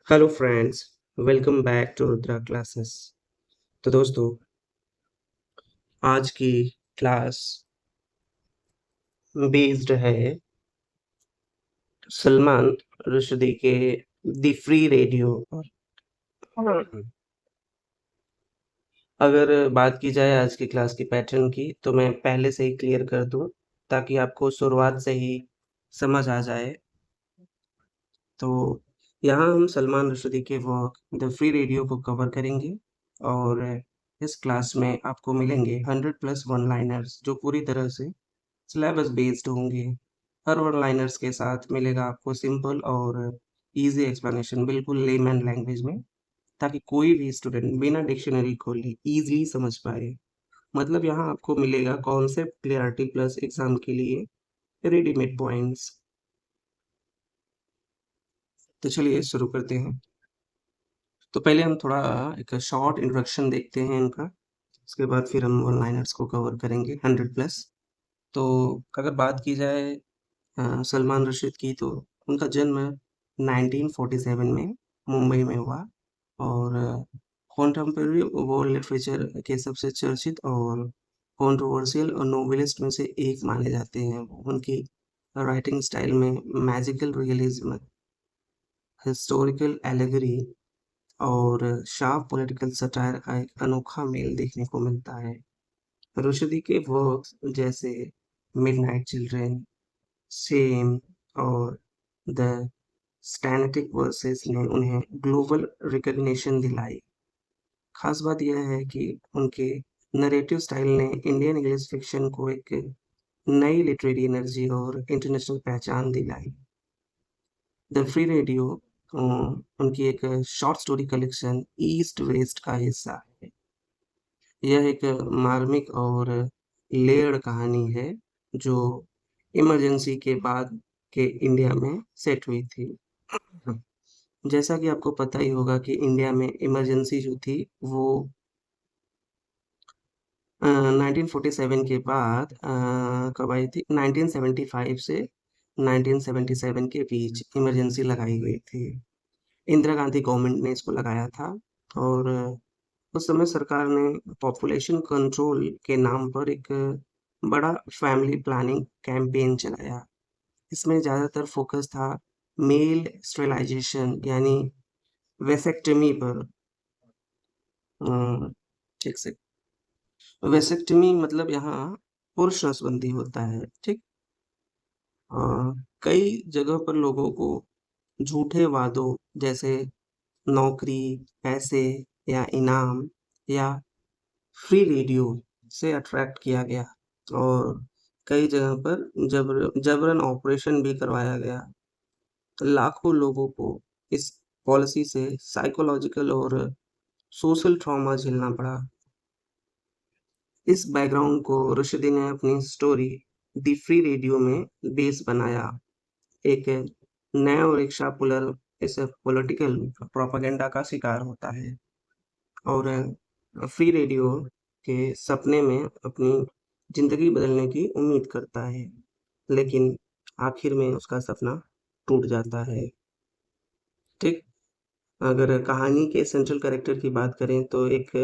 Hello friends, welcome back to Rudra classes. तो दोस्तों, आज की क्लास बेस्ड है सलमान रुश्दी के द फ्री रेडियो पर। अगर बात की जाए आज की क्लास की पैटर्न की, तो मैं पहले से ही क्लियर कर दूं ताकि आपको शुरुआत से ही समझ आ जाए। तो यहाँ हम सलमान रुश्दी के वर्क द फ्री रेडियो को कवर करेंगे और इस क्लास में आपको मिलेंगे 100 प्लस वन लाइनर्स जो पूरी तरह से सिलेबस बेस्ड होंगे। हर वन लाइनर्स के साथ मिलेगा आपको सिंपल और इजी एक्सप्लेनेशन बिल्कुल लेमैन लैंग्वेज में, ताकि कोई भी स्टूडेंट बिना डिक्शनरी खोले इजीली समझ पाए। मतलब यहाँ आपको मिलेगा कॉन्सेप्ट क्लियरिटी प्लस एग्जाम के लिए रेडीमेड पॉइंट्स। तो चलिए शुरू करते हैं। तो पहले हम थोड़ा एक शॉर्ट इंट्रोडक्शन देखते हैं इनका, उसके बाद फिर हम वन लाइनर्स को कवर करेंगे 100 प्लस। तो अगर बात की जाए सलमान रशीद की, तो उनका जन्म 1947 में मुंबई में हुआ और कॉन्टेम्परेरी वर्ल्ड लिटरेचर के सबसे चर्चित और कंट्रोवर्शियल और नोवेलिस्ट में से एक माने जाते हैं। उनकी राइटिंग स्टाइल में मैजिकल रियलिज्म, हिस्टोरिकल एलेगरी और शार्प पॉलिटिकल सटायर का एक अनोखा मेल देखने को मिलता है। रुश्दी के वर्क्स जैसे मिडनाइट चिल्ड्रन, सेम और द स्टैटिक वर्सेस ने उन्हें ग्लोबल रिकॉग्निशन दिलाई। खास बात यह है कि उनके नरेटिव स्टाइल ने इंडियन इंग्लिश फिक्शन को एक नई लिटरेरी एनर्जी और इंटरनेशनल पहचान दिलाई। द फ्री रेडियो उनकी एक short story collection east west का हिस्सा है। यह एक मार्मिक और लेयर्ड कहानी है जो इमरजेंसी के बाद के इंडिया में सेट हुई थी। जैसा कि आपको पता ही होगा कि इंडिया में इमरजेंसी जो थी वो 1947 के बाद कब आई थी? 1975 से 1977 के बीच इमरजेंसी लगाई गई थी। इंदिरा गांधी गवर्नमेंट ने इसको लगाया था और उस समय सरकार ने पॉपुलेशन कंट्रोल के नाम पर एक बड़ा फैमिली प्लानिंग कैंपेन चलाया। इसमें ज़्यादातर फोकस था मेल स्टेरिलाइजेशन यानी वेसेक्टमी पर। ठीक से, वेसेक्टमी मतलब यहाँ पुरुष नसबंदी होता है, ठीक। अ, कई जगह पर लोगों को झूठे वादों जैसे नौकरी, पैसे या इनाम या फ्री रेडियो से अट्रैक्ट किया गया और कई जगह पर जबरन ऑपरेशन भी करवाया गया। लाखों लोगों को इस पॉलिसी से साइकोलॉजिकल और सोशल ट्रॉमा झेलना पड़ा। इस बैकग्राउंड को रुश्दी ने अपनी स्टोरी द फ्री रेडियो में बेस बनाया। एक नया रिक्शा पुलर इस पॉलिटिकल प्रोपेगेंडा का शिकार होता है और फ्री रेडियो के सपने में अपनी ज़िंदगी बदलने की उम्मीद करता है, लेकिन आखिर में उसका सपना टूट जाता है, ठीक। अगर कहानी के सेंट्रल कैरेक्टर की बात करें तो एक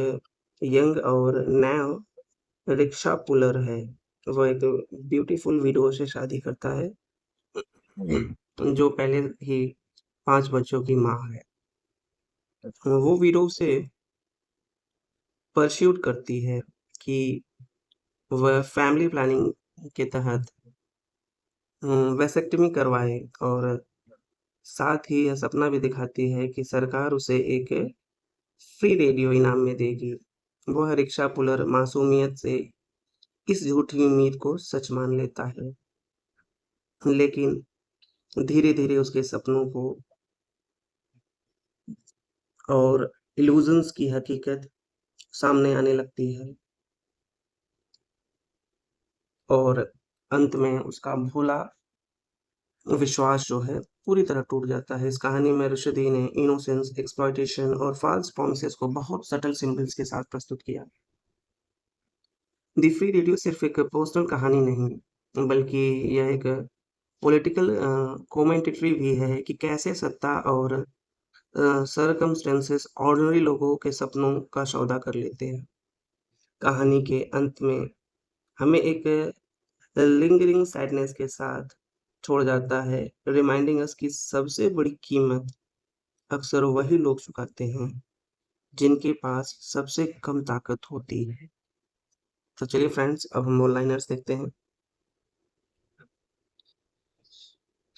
यंग और नया रिक्शा पुलर है। वो एक ब्यूटीफुल विडो से शादी करता है जो पहले ही 5 बच्चों की माँ है। वो विडो से परस्यूट करती है कि वह फैमिली प्लानिंग के तहत वैसेक्टमी करवाए और साथ ही यह सपना भी दिखाती है कि सरकार उसे एक फ्री रेडियो इनाम में देगी। वह रिक्शा पुलर मासूमियत से इस झूठी उम्मीद को सच मान लेता है, लेकिन धीरे-धीरे उसके सपनों को और इल्यूजन्स की हकीकत सामने आने लगती है और अंत में उसका भोला विश्वास जो है पूरी तरह टूट जाता है। इस कहानी में रुश्दी ने इनोसेंस, एक्सप्लॉइटेशन और फॉल्स प्रॉमिसेस को बहुत सटल सिंबल्स के साथ प्रस्तुत किया। द फ्री रेडियो सिर्फ एक पर्सनल कहानी नहीं, बल्कि यह एक पॉलिटिकल कमेंटेटरी भी है कि कैसे सत्ता और सरकमस्टेंसेस ऑर्डिनरी लोगों के सपनों का सौदा कर लेते हैं। कहानी के अंत में हमें एक लिंगरिंग सैडनेस के साथ छोड़ जाता है, रिमाइंडिंग अस कि सबसे बड़ी कीमत अक्सर वही लोग चुकाते हैं जिनके पास सबसे कम ताकत होती है। तो चलिए फ्रेंड्स, अब हम वन लाइनर्स देखते हैं।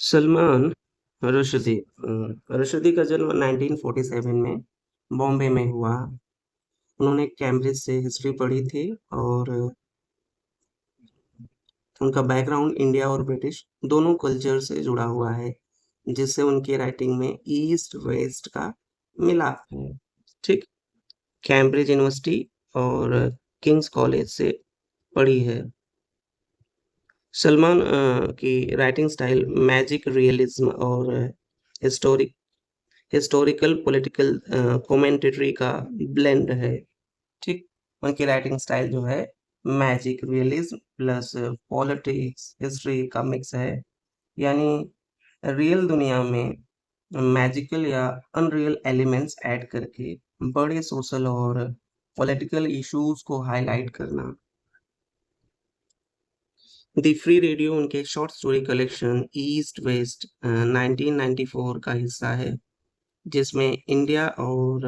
सलमान रुश्दी। रुश्दी का जन्म 1947 में बॉम्बे में हुआ। उन्होंने कैम्ब्रिज से हिस्ट्री पढ़ी थी और उनका बैकग्राउंड इंडिया और ब्रिटिश दोनों कल्चर से जुड़ा हुआ है, जिससे उनकी राइटिंग में ईस्ट वेस्ट का मिलाप है। ठीक। कैम्ब्रिज यूनिवर्सिटी और किंग्स कॉलेज से पढ़ी है। सलमान की राइटिंग स्टाइल मैजिक रियलिज्म और हिस्टोरिक हिस्टोरिकल पॉलिटिकल कमेंटेटरी का ब्लेंड है। ठीक। उनकी राइटिंग स्टाइल जो है magic realism plus politics history का मिक्स है, यानी रियल दुनिया में मैजिकल या अनरियल एलिमेंट्स ऐड करके बड़े सोशल और पॉलिटिकल इश्यूज को हाईलाइट करना। द फ्री रेडियो उनके short story collection east west 1994 का हिस्सा है, जिसमें इंडिया और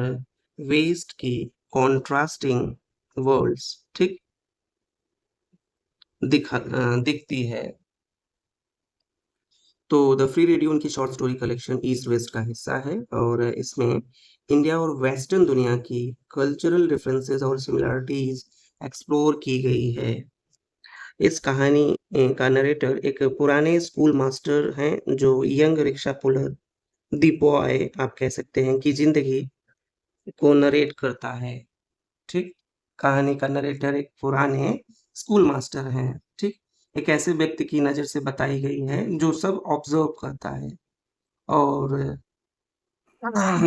वेस्ट की कॉन्ट्रास्टिंग वर्ल्ड्स ठीक दिखती है। तो द फ्री रेडियो उनकी short story collection east west का हिस्सा है और इसमें इंडिया और वेस्टर्न दुनिया की कल्चरल डिफरेंसेस और सिमिलरिटीज एक्सप्लोर की गई है। इस कहानी का नरेटर एक पुराने स्कूल मास्टर हैं जो young rickshaw puller the boy आप कह सकते हैं कि जिंदगी को नरेट करता है। ठीक। कहानी का नरेटर एक पुराने स्कूल मास्टर हैं। ठीक। एक ऐसे व्यक्ति की नज़र से बताई गई है जो सब ऑब्जर्व करता है और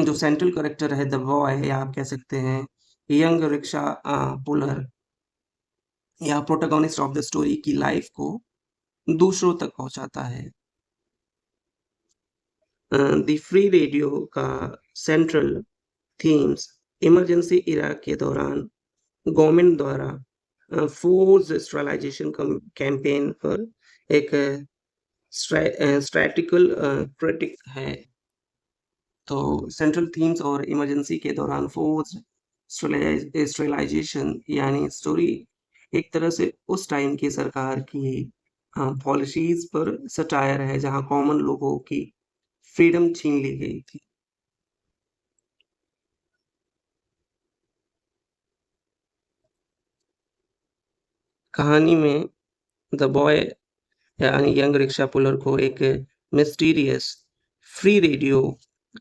जो सेंट्रल कैरेक्टर है द बॉय या आप कह सकते हैं यंग रिक्शा पुलर या प्रोटोगोनिस्ट ऑफ द स्टोरी की लाइफ को दूसरों तक पहुंचाता है। द फ्री रेडियो का सेंट्रल थीम्स इमरजेंसी इरा के दौरान गवर्नमेंट द्वारा फोर्स स्टेरिलाइजेशन कैंपेन पर एक स्ट्रैटिकल क्रिटिक है। तो सेंट्रल थीम्स और इमरजेंसी के दौरान फोर्स स्टेरिलाइजेशन यानी स्टोरी एक तरह से उस टाइम की सरकार की पॉलिसीज पर सटायर है जहां कॉमन लोगों की फ्रीडम छीन ली गई थी। कहानी में द बॉय यानी यंग रिक्शा पुलर को एक मिस्टीरियस फ्री रेडियो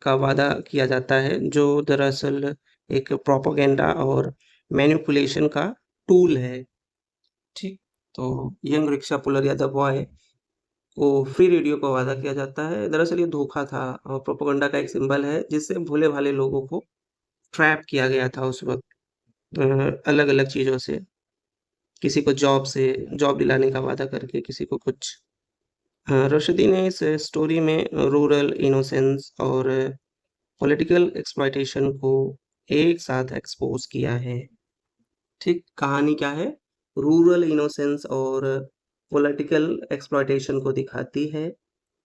का वादा किया जाता है जो दरअसल एक प्रोपेगेंडा और मैनिपुलेशन का टूल है। ठीक। तो यंग रिक्शा पुलर या द बॉय को फ्री रेडियो का वादा किया जाता है, दरअसल ये धोखा था और प्रोपेगेंडा का एक सिंबल है जिससे भोले भाले लोगों को ट्रैप किया गया था उस वक्त अलग अलग चीज़ों से, किसी को जॉब दिलाने का वादा करके किसी को कुछ। रशिदी ने इस स्टोरी में रूरल इनोसेंस और पॉलिटिकल एक्सप्लॉइटेशन को एक साथ एक्सपोज किया है। ठीक। कहानी क्या है? रूरल इनोसेंस और पॉलिटिकल एक्सप्लॉइटेशन को दिखाती है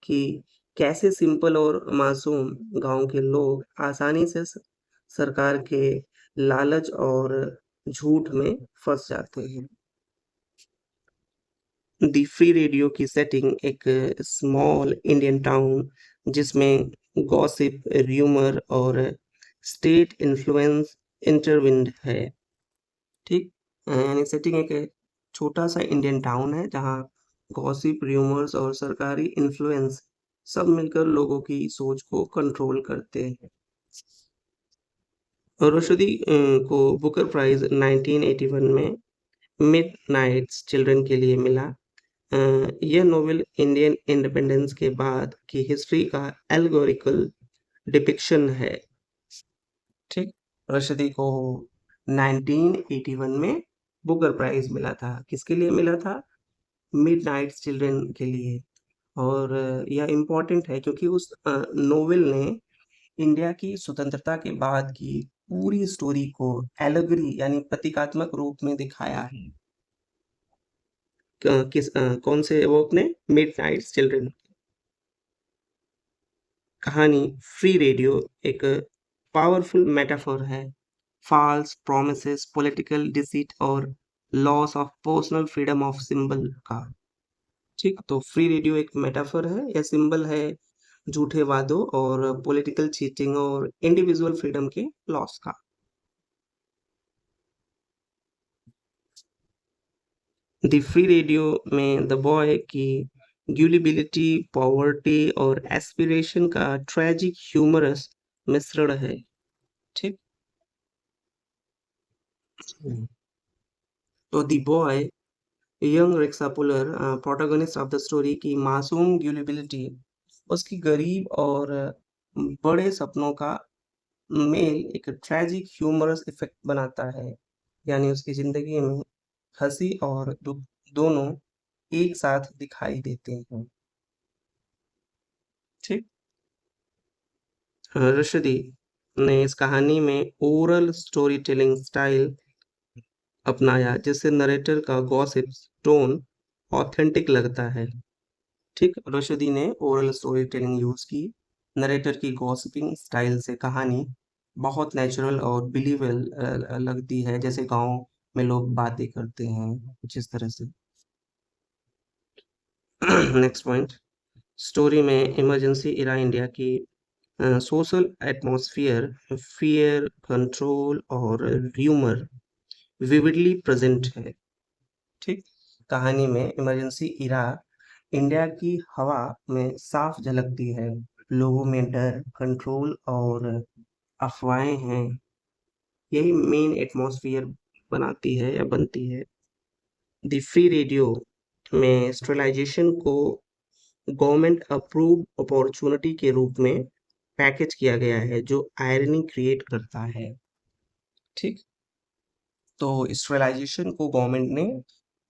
कि कैसे सिंपल और मासूम गांव के लोग आसानी से सरकार के लालच और झूठ में फंस जाते हैं। दी फ्री रेडियो की सेटिंग एक स्मॉल इंडियन टाउन जिसमें गॉसिप र्यूमर और स्टेट इन्फ्लुएंस इंटरविन्ड है। ठीक। यानी सेटिंग एक छोटा सा इंडियन टाउन है जहाँ गॉसिप र्यूमर्स और सरकारी इन्फ्लुएंस सब मिलकर लोगों की सोच को कंट्रोल करते हैं। रुशदी को बुकर प्राइज 1981 में मिडनाइट्स चिल्ड्रन के लिए मिला। यह नोवेल इंडियन इंडिपेंडेंस के बाद की हिस्ट्री का एल्गोरिकल डिपिक्शन है। ठीक। रशदी को 1981 में बुकर प्राइज मिला था। किसके लिए मिला था? मिडनाइट्स चिल्ड्रन के लिए। और यह इम्पोर्टेंट है क्योंकि उस नोवेल ने इंडिया की स्वतंत्रता के बाद की पूरी स्टोरी को एलेगरी यानी प्रतीकात्मक रूप में दिखाया है। कौन से वर्क ने? Midnight children. कहानी फ्री रेडियो एक पावरफुल मेटाफर है फॉल्स प्रोमिसेस, पॉलिटिकल डिसीट और loss of personal freedom of symbol का। ठीक, तो फ्री रेडियो एक मेटाफर है या सिंबल है झूठे वादों और पॉलिटिकल चीटिंग और इंडिविजुअल फ्रीडम के लॉस का। द फ्री रेडियो में द बॉय की ग्यूलिबिलिटी, पॉवर्टी और एस्पिरेशन का ट्रेजिक ह्यूमरस मिश्रण है। ठीक। तो the boy young rickshaw puller, protagonist of the story की मासूम ग्यूलिबिलिटी उसकी गरीब और बड़े सपनों का मेल एक ट्रेजिक ह्यूमरस इफेक्ट बनाता है, यानी उसकी जिंदगी में हंसी और दुख दोनों एक साथ दिखाई देते हैं। ठीक। रशदी ने इस कहानी में ओरल स्टोरी टेलिंग स्टाइल अपनाया जिससे नरेटर का गॉसिप टोन ऑथेंटिक लगता है। ठीक, रशदी ने ओरल स्टोरी टेलिंग यूज की, नरेटर की गॉसिपिंग स्टाइल से कहानी बहुत नेचुरल और बिलीवेबल लगती है, जैसे गांव में लोग बातें करते हैं जिस तरह से। नेक्स्ट पॉइंट, स्टोरी में इमरजेंसी इरा इंडिया की सोशल एटमॉस्फेयर, फियर, कंट्रोल और ह्यूमर विविडली प्रेजेंट है। ठीक, कहानी में इमरजेंसी इरा इंडिया की हवा में साफ झलकती है, लोगों में डर, कंट्रोल और अफवाहें हैं, यही मेन एटमॉस्फेयर बनाती है या बनती है। द फ्री रेडियो में स्टेरिलाइजेशन को गवर्नमेंट अप्रूव्ड अपॉर्चुनिटी के रूप में पैकेज किया गया है जो आयरनी क्रिएट करता है। ठीक, तो स्टेरिलाइजेशन को गवर्नमेंट ने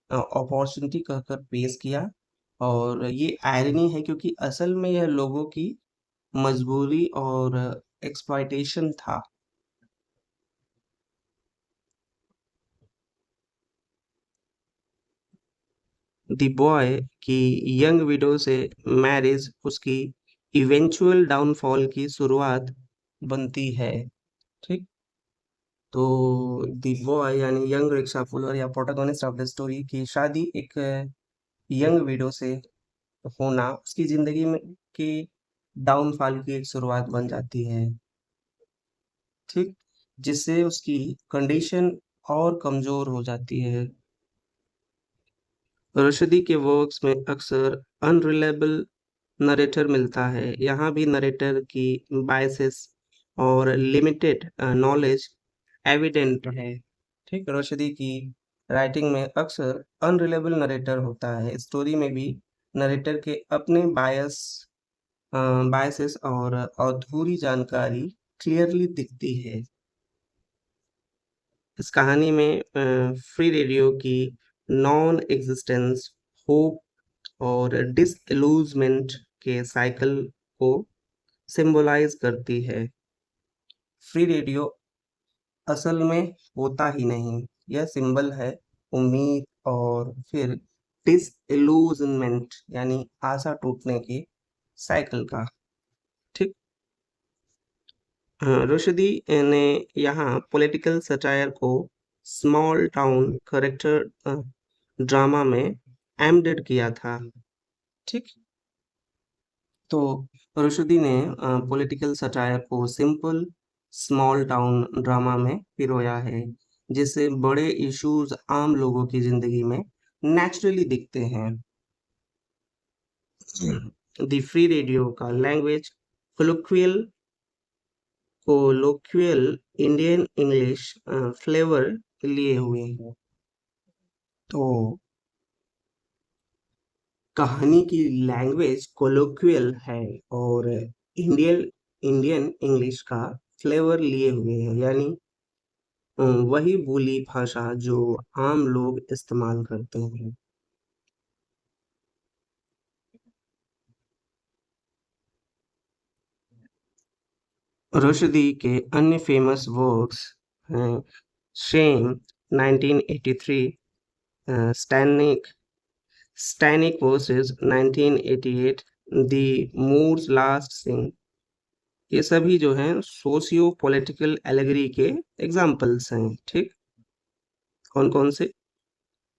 अपॉर्चुनिटी कहकर पेश किया और ये आयरनी है क्योंकि असल में यह लोगों की मजबूरी और एक्सप्लॉयटेशन था। द बॉय की यंग विडो से मैरिज उसकी इवेंचुअल डाउनफॉल की शुरुआत बनती है। ठीक, तो द बॉय यानी यंग रिक्शा पुलर या प्रोटोगनिस्ट ऑफ द स्टोरी की शादी एक यंग विडो से होना उसकी जिंदगी में की डाउनफॉल की एक शुरुआत बन जाती है। ठीक, जिससे उसकी कंडीशन और कमजोर हो जाती है। रशदी के वर्क्स में अक्सर अनरिलायबल नरेटर मिलता है, यहाँ भी नरेटर की बायसेस और लिमिटेड नॉलेज एविडेंट है। ठीक, रशदी की राइटिंग में अक्सर अनरिलायबल नरेटर होता है, स्टोरी में भी नरेटर के अपने बायसेस और अधूरी जानकारी क्लियरली दिखती है। इस कहानी में फ्री रेडियो की नॉन एग्जिस्टेंस, होप और डिसइल्यूजमेंट के साइकिल को सिंबलाइज करती है। फ्री रेडियो असल में होता ही नहीं, यह सिंबल है उम्मीद और फिर डिसइल्यूजनमेंट यानी आशा टूटने की साइकिल का। ठीक, रुशदी ने यहाँ पॉलिटिकल सटायर को स्मॉल टाउन करेक्टर ड्रामा में एम्बेड किया था। ठीक, तो रुशदी ने पॉलिटिकल सटायर को सिंपल स्मॉल टाउन ड्रामा में पिरोया है, जिससे बड़े इश्यूज आम लोगों की जिंदगी में नेचुरली दिखते हैं। द फ्री रेडियो का लैंग्वेज कोलोक्वियल कोलोक्वियल इंडियन इंग्लिश फ्लेवर लिए हुए हैं। तो कहानी की लैंग्वेज कोलोक्वियल है और इंडियन इंडियन इंग्लिश का फ्लेवर लिए हुए हैं, यानी वही बोली भाषा जो आम लोग इस्तेमाल करते हैं। रुश्दी के अन्य फेमस वर्क्स हैं Shame 1983, Satanic Satanic Verses 1988, The Moor's Last सिंग। ये सभी जो हैं सोशियो पॉलिटिकल एलेगरी के एग्जाम्पल्स हैं। ठीक, कौन कौन से?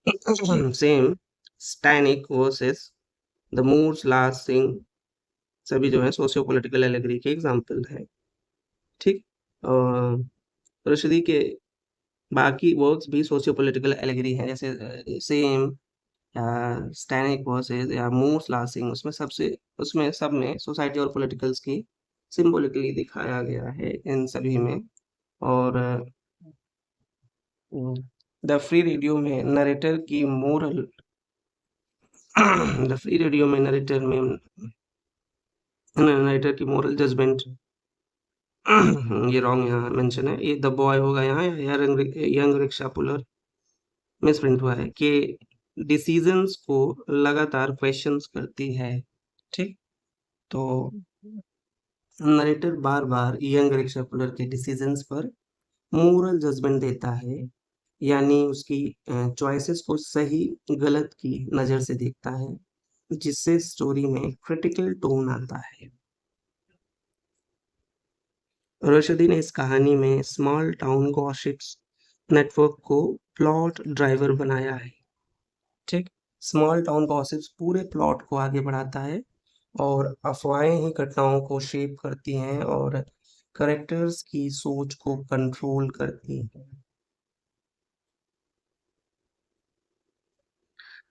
Shame, Satanic Verses The Moor's Last सिंग, सभी जो है सोशियो पॉलिटिकल एलेगरी के एग्जाम्पल हैं। ठीक, और रशदी के बाकी वर्क्स भी सोशियो पॉलिटिकल एलेगरी हैं, जैसे सेम या स्टैनिक वर्सेस या मूर्स लास्ट सिंग, उसमें सब में सोसाइटी और पॉलिटिकल्स की सिंबॉलिकली दिखाया गया है इन सभी में। और द फ्री रेडियो में नरेटर की मोरल द फ्री रेडियो में नरेटर की मोरल जजमेंट ये रॉन्ग यहाँ मेंशन है, ये द बॉय होगा यहाँ, या यंग रिक्शा पुलर मिसप्रिंट हुआ है कि डिसीजंस को लगातार क्वेश्चंस करती है। ठीक, तो नरेटर बार बार यंग रिक्शा पुलर के डिसीजंस पर मोरल जजमेंट देता है, यानी उसकी चॉइसेस को सही गलत की नज़र से देखता है, जिससे स्टोरी में क्रिटिकल टोन आता है। रशदी ने इस कहानी में स्मॉल टाउन गॉसिप्स नेटवर्क को प्लॉट ड्राइवर बनाया है। ठीक, स्मॉल टाउन गॉसिप्स पूरे प्लॉट को आगे बढ़ाता है और अफवाहें ही घटनाओं को शेप करती हैं और करेक्टर्स की सोच को कंट्रोल करती हैं।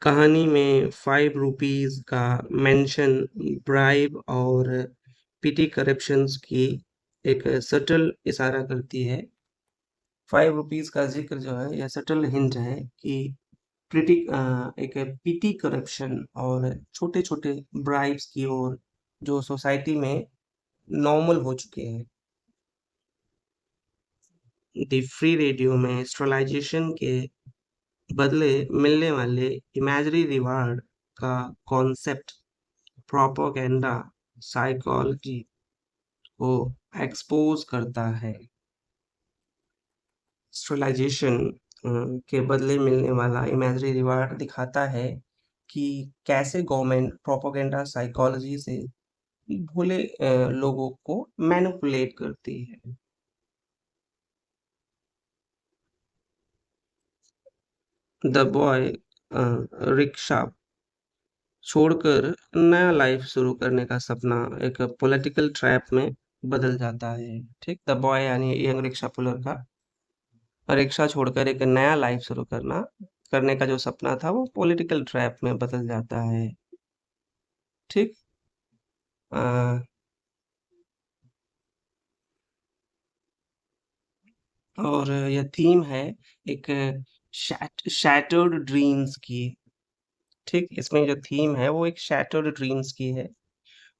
कहानी में 5 रुपीज का मेंशन ब्राइब और पिटी करप्शंस की एक सटल इशारा करती है। 5 रुपीज का जिक्र जो है यह सटल हिंट है कि एक पिटी करप्शन और छोटे छोटे ब्राइब्स की ओर जो सोसाइटी में नॉर्मल हो चुके हैं। द फ्री रेडियो में एस्ट्रोलाइजेशन के बदले मिलने वाले इमेजिनरी रिवार्ड का कॉन्सेप्ट प्रोपेगेंडा साइकोलॉजी को एक्सपोज करता है। एस्ट्रोलाइजेशन के बदले मिलने वाला इमेजिनरी रिवार्ड दिखाता है कि कैसे गवर्नमेंट प्रोपेगेंडा साइकोलॉजी से भोले लोगों को मैनिपुलेट करती है। द बॉय रिक्शा छोड़कर नया लाइफ शुरू करने का सपना एक पॉलिटिकल ट्रैप में बदल जाता है। ठीक, द बॉय यानी यंग रिक्शा पुलर का रिक्शा छोड़कर एक नया लाइफ शुरू करने का जो सपना था वो पॉलिटिकल ट्रैप में बदल जाता है। ठीक, अ, और यह थीम है एक शैटर्ड ड्रीम्स की। ठीक, इसमें जो थीम है वो एक शैटर्ड ड्रीम्स की है।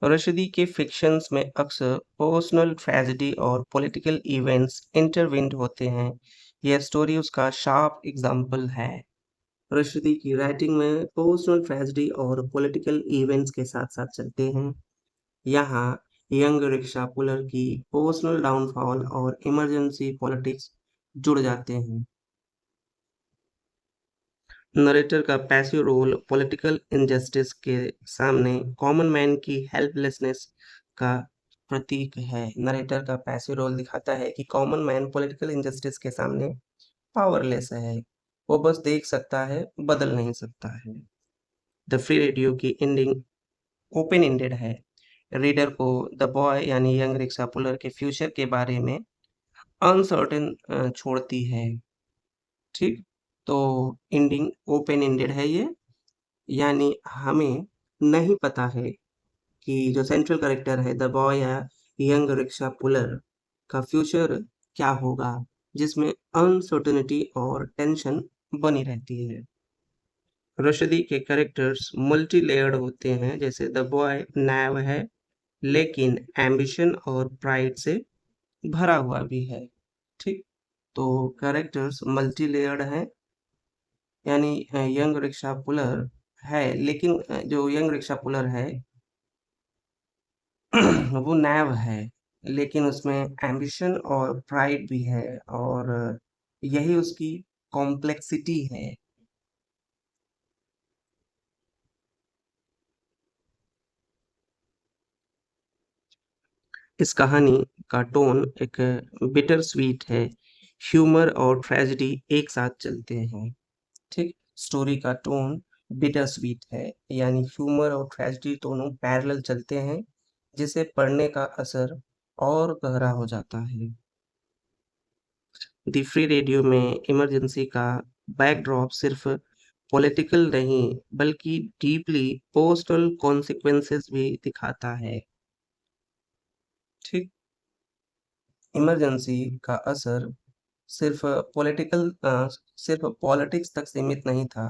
रशदी के फिक्शंस में अक्सर पर्सनल ट्रेजेडी और पॉलिटिकल इवेंट्स इंटरविंड होते हैं। यह स्टोरी उसका शार्प एग्जाम्पल है। रशदी की राइटिंग में पर्सनल ट्रेजेडी और पॉलिटिकल इवेंट्स के साथ साथ चलते हैं। यहाँ यंग रिक्शा पुलर की पर्सनल डाउनफॉल और इमरजेंसी पॉलिटिक्स जुड़ जाते हैं। नरेटर का पैसिव रोल पॉलिटिकल इनजस्टिस के सामने कॉमन मैन की हेल्पलेसनेस का प्रतीक है। नरेटर का पैसिव रोल दिखाता है कि कॉमन मैन पॉलिटिकल इनजस्टिस के सामने पावरलेस है, वो बस देख सकता है, बदल नहीं सकता है। द फ्री रेडियो की एंडिंग ओपन एंडेड है, रीडर को द बॉय यानी यंग रिक्शा पुलर के फ्यूचर के बारे में अनसर्टेन छोड़ती है। ठीक, तो एंडिंग ओपन एंडेड है ये, यानी हमें नहीं पता है कि जो सेंट्रल कैरेक्टर है द बॉय या यंग रिक्शा पुलर का फ्यूचर क्या होगा, जिसमें अनसर्टेनिटी और टेंशन बनी रहती है। रशदी के कैरेक्टर्स मल्टी लेयर्ड होते हैं, जैसे द बॉय नैव है लेकिन एम्बिशन और प्राइड से भरा हुआ भी है। ठीक, तो कैरेक्टर्स मल्टी लेयर्ड हैं, यानी यंग रिक्शा पुलर है लेकिन जो यंग रिक्शा पुलर है वो नैव है, लेकिन उसमें एम्बिशन और प्राइड भी है और यही उसकी कॉम्प्लेक्सिटी है। इस कहानी का टोन एक बिटर स्वीट है। ह्यूमर और ट्रेजेडी एक साथ चलते हैं। ठीक, स्टोरी का टोन बिटर स्वीट है, यानी ह्यूमर और ट्रेजेडी दोनों पैरेलल चलते हैं, जिसे पढ़ने का असर और गहरा हो जाता है। द फ्री रेडियो में इमरजेंसी का बैकड्रॉप सिर्फ पॉलिटिकल नहीं बल्कि डीपली पर्सनल कॉन्सिक्वेंसेस भी दिखाता है। ठीक, इमरजेंसी का असर सिर्फ पॉलिटिकल सिर्फ पॉलिटिक्स तक सीमित नहीं था।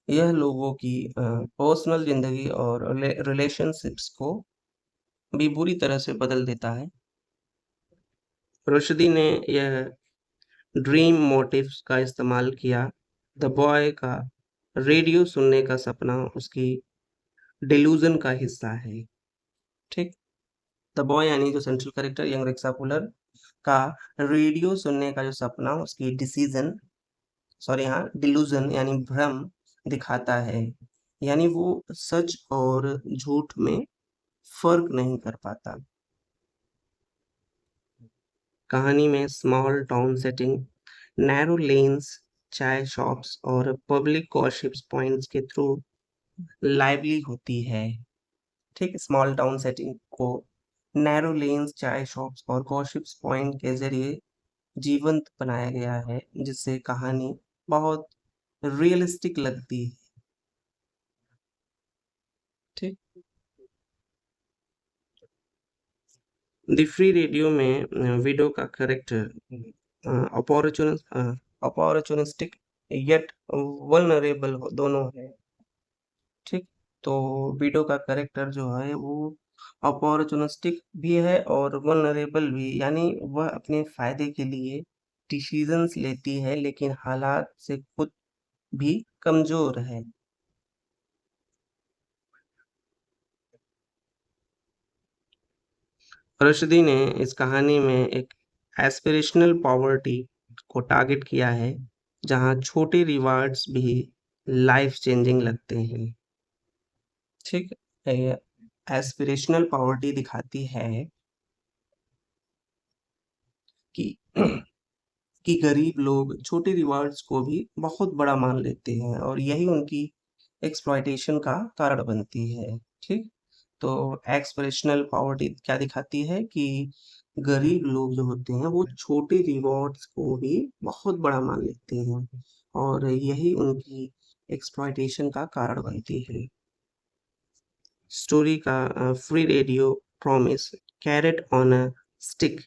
यह लोगों की पर्सनल जिंदगी और रिलेशनशिप्स को भी बुरी तरह से बदल देता है। रुश्दी ने यह ड्रीम मोटिव्स का इस्तेमाल किया। द बॉय का रेडियो सुनने का सपना उसकी डिल्यूजन का हिस्सा है। ठीक, द बॉय यानी जो central character young rickshaw puller का रेडियो सुनने का जो सपना उसकी डिसीजन सॉरी हाँ डिल्यूजन यानी भ्रम दिखाता है, यानी वो सच और झूठ में फर्क नहीं कर पाता। कहानी में small town setting, narrow lens, चाय शॉप्स और पब्लिक गॉसिप्स पॉइंट्स के थ्रू लाइवली होती है। ठीक, स्मॉल टाउन सेटिंग को नैरो लेन्स, चाय शॉप्स और गॉसिप्स पॉइंट के जरिए जीवंत बनाया गया है, जिससे कहानी बहुत रियलिस्टिक लगती है। ठीक, द फ्री रेडियो में विडो का करेक्टर अपॉर्चुनिस्टिक येट वल्नरेबल दोनों है। ठीक, तो विडो का करेक्टर जो है वो अपॉर्चुनिस्टिक भी है और वल्नरेबल भी, यानी वह अपने फायदे के लिए डिसीजंस लेती है लेकिन हालात से खुद भी कमजोर है। रश्दी ने इस कहानी में एक एस्पिरेशनल पॉवर्टी को टारगेट किया है, जहां छोटे रिवार्ड्स भी लाइफ चेंजिंग लगते हैं। ठीक, एस्पिरेशनल पॉवर्टी दिखाती है कि कि गरीब लोग छोटे रिवार्ड्स को भी बहुत बड़ा मान लेते हैं और यही उनकी एक्सप्लॉयटेशन का कारण बनती है। ठीक, तो एक्सप्रेशनल पॉवर्टी क्या दिखाती है कि गरीब लोग जो होते हैं वो छोटे रिवॉर्ड्स को भी बहुत बड़ा मान लेते हैं और यही उनकी एक्सप्लॉयटेशन का कारण बनती है। स्टोरी का free radio promise, carrot on a stick,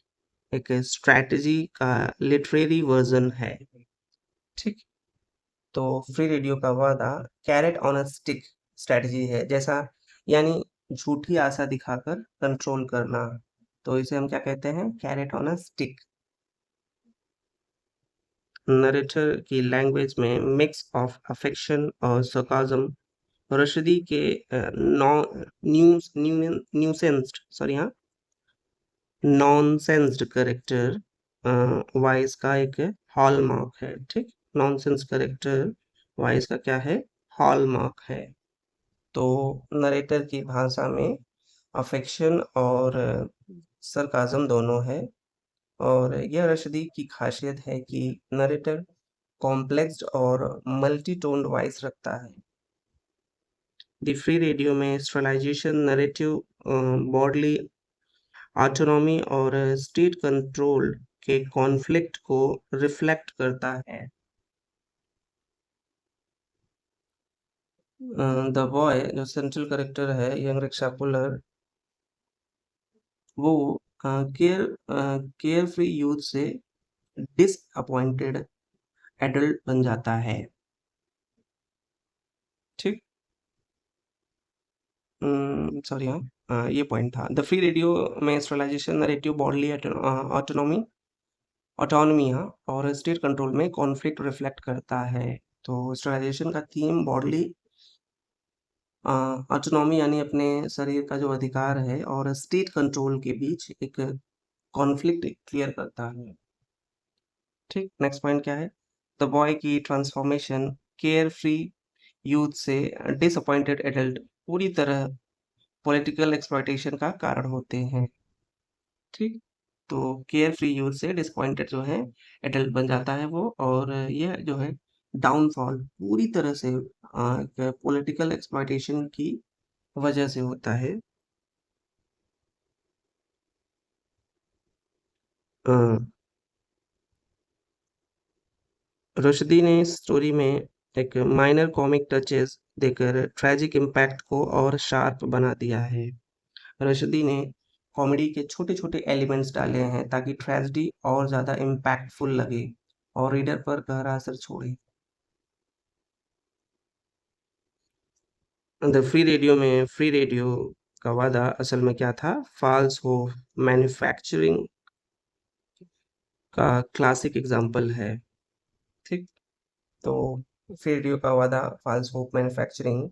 एक स्ट्रैटेजी का लिटरेरी वर्जन है। ठीक, तो फ्री रेडियो का वादा carrot on a stick strategy है, जैसा यानी झूठी आशा दिखाकर कंट्रोल करना, तो इसे हम क्या कहते हैं, carrot on a stick. Narrator की लैंग्वेज में मिक्स ऑफ अफेक्शन और सरकाज़म रशदी के न्यूसेंस्ड सॉरी हाँ नॉनसेंस्ड करेक्टर वाइज का एक हॉलमार्क है। ठीक, नॉनसेंस करेक्टर वाइज का क्या है, हॉलमार्क है। तो नरेटर की भाषा में अफेक्शन और सरकाज़म दोनों है और यह रशदी की खासियत है कि नरेटर कॉम्प्लेक्स और मल्टी टोन्ड वॉइस रखता है। द फ्री रेडियो में स्ट्रलाइजेशन, नरेटिव बॉडली ऑटोनॉमी और स्टेट कंट्रोल के कॉन्फ्लिक्ट को रिफ्लेक्ट करता है। द बॉय जो सेंट्रल कैरेक्टर है यंग रिक्शा पुलर, वो केयर फ्री यूथ से डिसअपॉइंटेड एडल्ट बन जाता है। ठीक, सॉरी हाँ ये पॉइंट था। द फ्री रेडियो में स्ट्रलाइजेशन, नरेटिव बॉडली ऑटोनॉमी ऑटोनॉमी हाँ और स्टेट कंट्रोल में कॉन्फ्लिक्ट रिफ्लेक्ट करता है। तो स्ट्रलाइजेशन का थीम बॉडली ऑटोनॉमी यानी अपने शरीर का जो अधिकार है और स्टेट कंट्रोल के बीच एक कॉन्फ्लिक्ट क्लियर करता है। ठीक, नेक्स्ट पॉइंट क्या है? द बॉय की ट्रांसफॉर्मेशन केयर फ्री यूथ से डिसअपॉइंटेड एडल्ट पूरी तरह पॉलिटिकल एक्सप्लॉयटेशन का कारण होते हैं। ठीक, तो केयर फ्री यूथ से डिसअपॉइंटेड जो है एडल्ट बन जाता है वो, और यह जो है डाउनफॉल पूरी तरह से पॉलिटिकल एक्सप्लॉयटेशन की वजह से होता है। अ, रुश्दी ने इस स्टोरी में एक माइनर कॉमिक टचेस देकर ट्रेजिक इम्पैक्ट को और शार्प बना दिया है। रुश्दी ने कॉमेडी के छोटे-छोटे एलिमेंट्स डाले हैं ताकि ट्रेजेडी और ज़्यादा इम्पैक्टफुल लगे और रीडर पर गहरा असर छोड़े। द फ्री रेडियो का वादा असल में क्या था? फॉल्स होप मैन्युफैक्चरिंग का क्लासिक एग्जाम्पल है। ठीक, तो फ्री रेडियो का वादा फॉल्स होप मैन्युफैक्चरिंग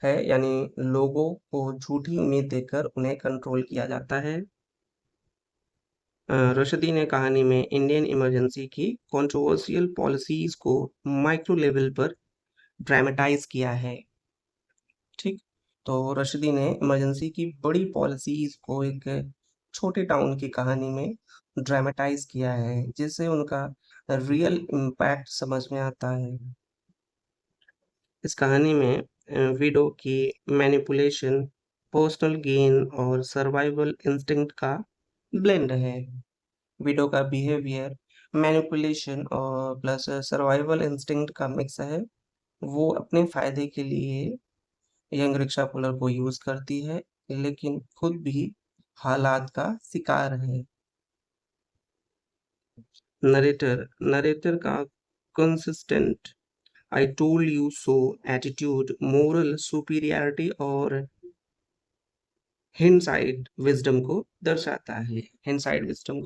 है, यानी लोगों को झूठी उम्मीद देकर उन्हें कंट्रोल किया जाता है। रशदी ने कहानी में इंडियन इमरजेंसी की कंट्रोवर्शियल पॉलिसीज को माइक्रो लेवल पर ड्रामेटाइज किया है। ठीक, तो रशदी ने इमरजेंसी की बड़ी पॉलिसीज को एक छोटे टाउन की कहानी में ड्रामेटाइज किया है, जिससे उनका रियल इम्पैक्ट समझ में आता है। इस कहानी में विडो की मैनिपुलेशन, पर्सनल गेन और सर्वाइवल इंस्टिंक्ट का ब्लेंड है। विडो का बिहेवियर मैनिपुलेशन और प्लस सर्वाइवल इंस्टिंक्ट का मिक्स है। वो अपने फायदे के लिए यंग रिक्शा पुलर को यूज करती है, लेकिन खुद भी हालात का शिकार है। नरेटर का consistent I told you so attitude moral superiority और हिंडसाइड विजडम को दर्शाता है। हाइंडसाइड विजडम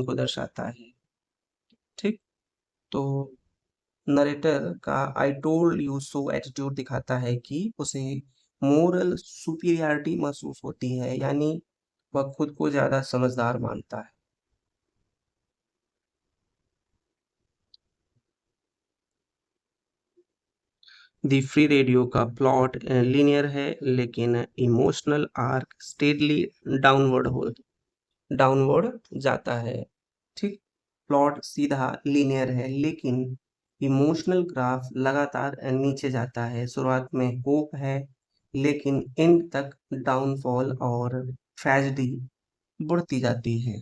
को दर्शाता है। ठीक, तो नरेटर का I told you so attitude दिखाता है कि उसे मोरल सुपीरियरिटी महसूस होती है, यानी वह खुद को ज्यादा समझदार मानता है। दी फ्री रेडियो का प्लॉट लीनियर है, लेकिन इमोशनल आर्क स्टेडली डाउनवर्ड हो डाउनवर्ड जाता है। ठीक, प्लॉट सीधा लीनियर है, लेकिन इमोशनल ग्राफ लगातार नीचे जाता है। शुरुआत में होप है, लेकिन एंड तक डाउनफॉल और ट्रेजेडी बढ़ती जाती है।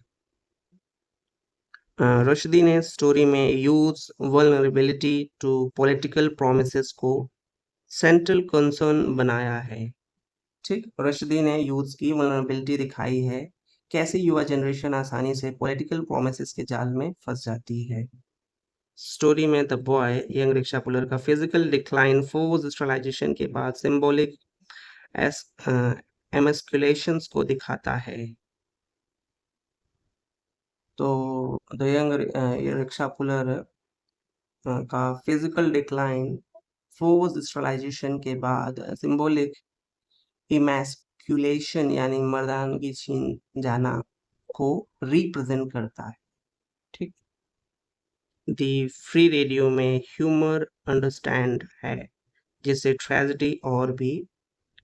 रुश्दी ने स्टोरी में use vulnerability to political promises को सेंट्रल कंसर्न बनाया है। ठीक, रुश्दी ने यूथ की वल्नरेबिलिटी दिखाई है, कैसे युवा जनरेशन आसानी से पॉलिटिकल प्रोमिसेस के जाल में फंस जाती है। स्टोरी में the boy young rickshaw puller का फिजिकल डिक्लाइन फोर्स स्टरलाइजेशन के बाद सिंबॉलिक एस एमस्कुलेशंस को दिखाता है। तो द यंग रिक्शा पुलर का फिजिकल डिक्लाइन फोर्स स्टरलाइजेशन के बाद सिंबॉलिक इमैस्कुलेशन यानी मर्दानगी छीन जाना को रिप्रेजेंट करता है। ठीक, दी फ्री रेडियो में ह्यूमर अंडरस्टैंड है, जिससे ट्रेजेडी और भी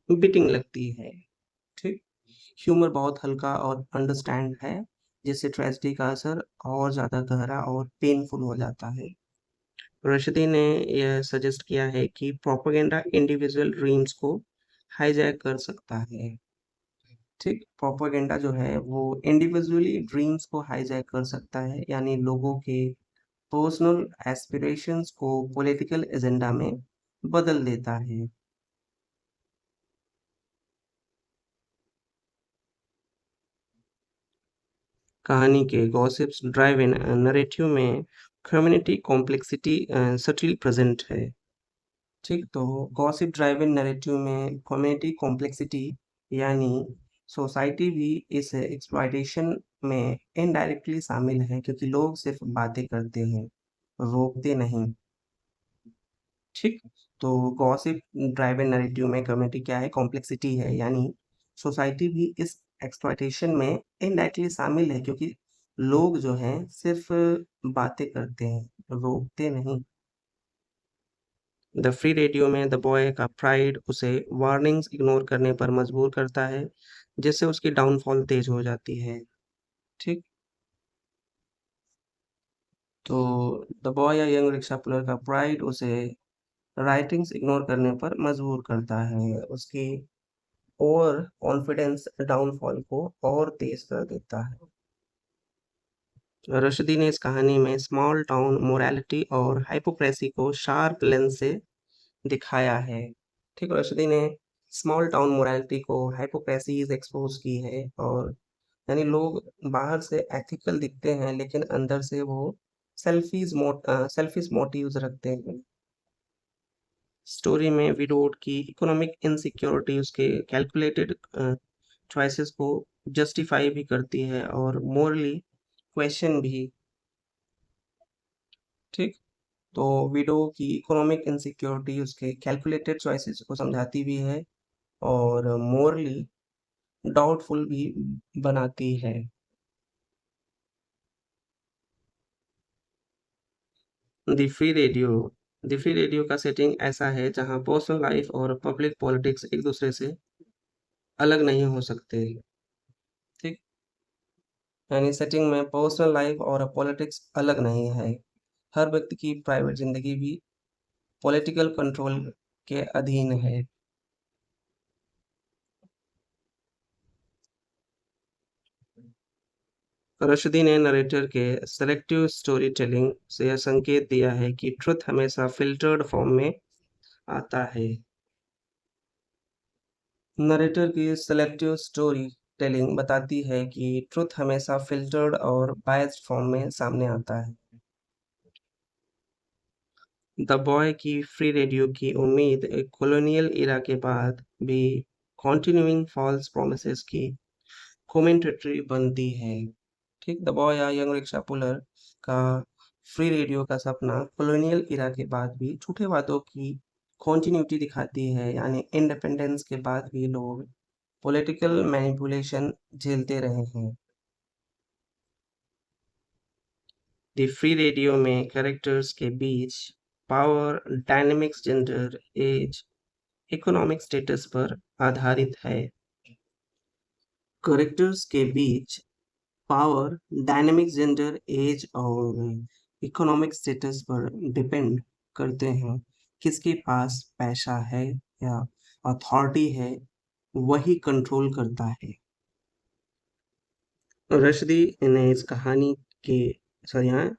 बिटिंग लगती है। ठीक, ह्यूमर बहुत हल्का और अंडरस्टैंड है, जिससे ट्रेजेडी का असर और ज़्यादा गहरा और पेनफुल हो जाता है। रशदी ने यह सजेस्ट किया है कि प्रोपेगेंडा इंडिविजुअल ड्रीम्स को हाईजैक कर सकता है। ठीक, प्रोपेगेंडा जो है वो इंडिविजुअली ड्रीम्स को हाईजैक कर सकता है, यानी लोगों के पर्सनल एस्पिरेशंस को पॉलिटिकल एजेंडा में बदल देता है। कहानी के गॉसिप्स ड्राइव इन नरेटिव में कम्युनिटी कॉम्प्लेक्सिटी सटली प्रेजेंट है। ठीक, तो गॉसिप ड्राइव इन नरेटिव में कम्युनिटी कॉम्प्लेक्सिटी यानी सोसाइटी भी इस एक्सप्लॉयटेशन में इनडायरेक्टली शामिल है, क्योंकि लोग सिर्फ बातें करते हैं, रोकते नहीं। ठीक। तो गॉसिप ड्राइवन नैरेटिव में कम्युनिटी क्या है, कॉम्प्लेक्सिटी है, यानी सोसाइटी भी इस एक्सप्लॉयटेशन में इनडायरेक्टली शामिल है, क्योंकि लोग जो हैं सिर्फ बातें करते हैं, रोकते नहीं। द फ्री रेडियो में द बॉय का प्राइड उसे वार्निंग्स इग्नोर करने पर मजबूर करता है, जिससे उसकी डाउनफॉल तेज हो जाती है। ठीक। तो द बॉय या यंग रिक्शा पुलर का प्राइड उसे राइटिंग्स इग्नोर करने पर मजबूर करता है, उसकी ओवर कॉन्फिडेंस डाउनफॉल को और तेज कर देता है। रश्दी ने इस कहानी में स्मॉल टाउन मोरालिटी और हाइपोक्रेसी को शार्प लेंस से दिखाया है। ठीक, रश्दी ने स्मॉल टाउन मोरालिटी को हाइपोक्रेसीज एक्सपोज की है, और यानी लोग बाहर से एथिकल दिखते हैं लेकिन अंदर से वो सेल्फिश मोटिव्स रखते हैं। स्टोरी में विडोड की इकोनॉमिक इनसिक्योरिटी उसके कैलकुलेटेड चॉइसेस को जस्टिफाई भी करती है और मोरली क्वेश्चन भी। ठीक। तो विडो की इकोनॉमिक इनसिक्योरिटी उसके कैलकुलेटेड चॉइसेस को समझाती भी है और मोरली डाउटफुल भी बनाती है। The free radio the free radio का सेटिंग ऐसा है जहां पर्सनल लाइफ और पब्लिक पॉलिटिक्स एक दूसरे से अलग नहीं हो सकते। ठीक। यानी सेटिंग में पर्सनल लाइफ और पॉलिटिक्स अलग नहीं है, हर व्यक्ति की प्राइवेट जिंदगी भी पॉलिटिकल कंट्रोल के अधीन है। रश्दी ने नरेटर के सेलेक्टिव स्टोरी टेलिंग से यह संकेत दिया है कि ट्रुथ हमेशा फिल्टर्ड फॉर्म में आता है। नरेटर की सेलेक्टिव स्टोरी टेलिंग बताती है कि ट्रुथ हमेशा फिल्टर्ड और बायस्ड फॉर्म में सामने आता है। द बॉय की फ्री रेडियो की उम्मीद एक कॉलोनियल इरा के बाद भी कॉन्टिन्यूइंग फॉल्स प्रोमिसेस की कमेंटेटरी बनती है। ठीक, द बॉय या यंग रिक्शा पुलर का फ्री रेडियो का सपना कॉलोनियल इरा के बाद भी झूठे वादों की कॉन्टिन्यूटी दिखाती है, यानी इंडिपेंडेंस के बाद भी लोग पॉलिटिकल मैनिपुलेशन झेलते रहे हैं। द फ्री रेडियो में कैरेक्टर्स के बीच power dynamics gender as economic status पर आधारित है। कैरेक्टर्स के बीच पावर डायनेमिक्स जेंडर एज और इकोनॉमिक स्टेटस पर डिपेंड करते हैं, किसके पास पैसा है या अथॉरिटी है वही कंट्रोल करता है। रश्दी ने इस कहानी के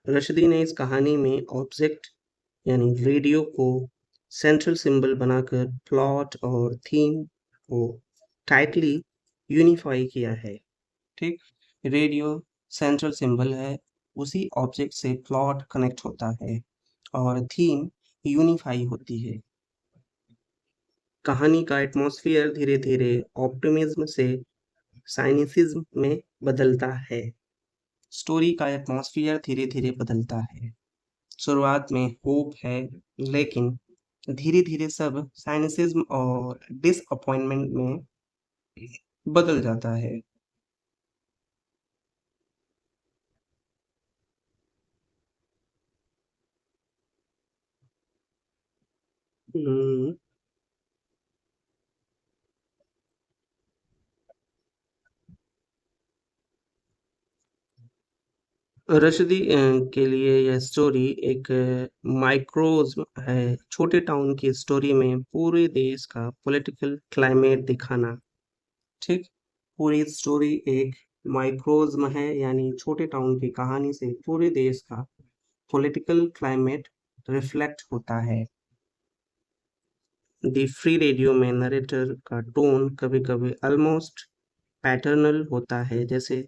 रश्दी ने इस कहानी में ऑब्जेक्ट यानी रेडियो को सेंट्रल सिंबल बनाकर प्लॉट और थीम को टाइटली यूनिफाई किया है। ठीक। रेडियो सेंट्रल सिंबल है, उसी ऑब्जेक्ट से प्लॉट कनेक्ट होता है और थीम यूनिफाई होती है। कहानी का एटमॉस्फेयर धीरे धीरे ऑप्टिमिज्म से साइनिसिज्म में बदलता है। स्टोरी का एटमॉस्फेयर धीरे धीरे बदलता है। शुरुआत में होप है, लेकिन धीरे धीरे सब साइनिसिज्म और डिसअपॉइंटमेंट में बदल जाता है। हम्म, रशदी के लिए यह स्टोरी एक माइक्रोज्म है, छोटे टाउन की स्टोरी में पूरे देश का पॉलिटिकल क्लाइमेट दिखाना। ठीक। पूरी स्टोरी एक माइक्रोज्म है, यानी छोटे टाउन की कहानी से पूरे देश का पॉलिटिकल क्लाइमेट रिफ्लेक्ट होता है। द फ्री रेडियो में नरेटर का टोन कभी-कभी ऑलमोस्ट पैटर्नल होता है, जैसे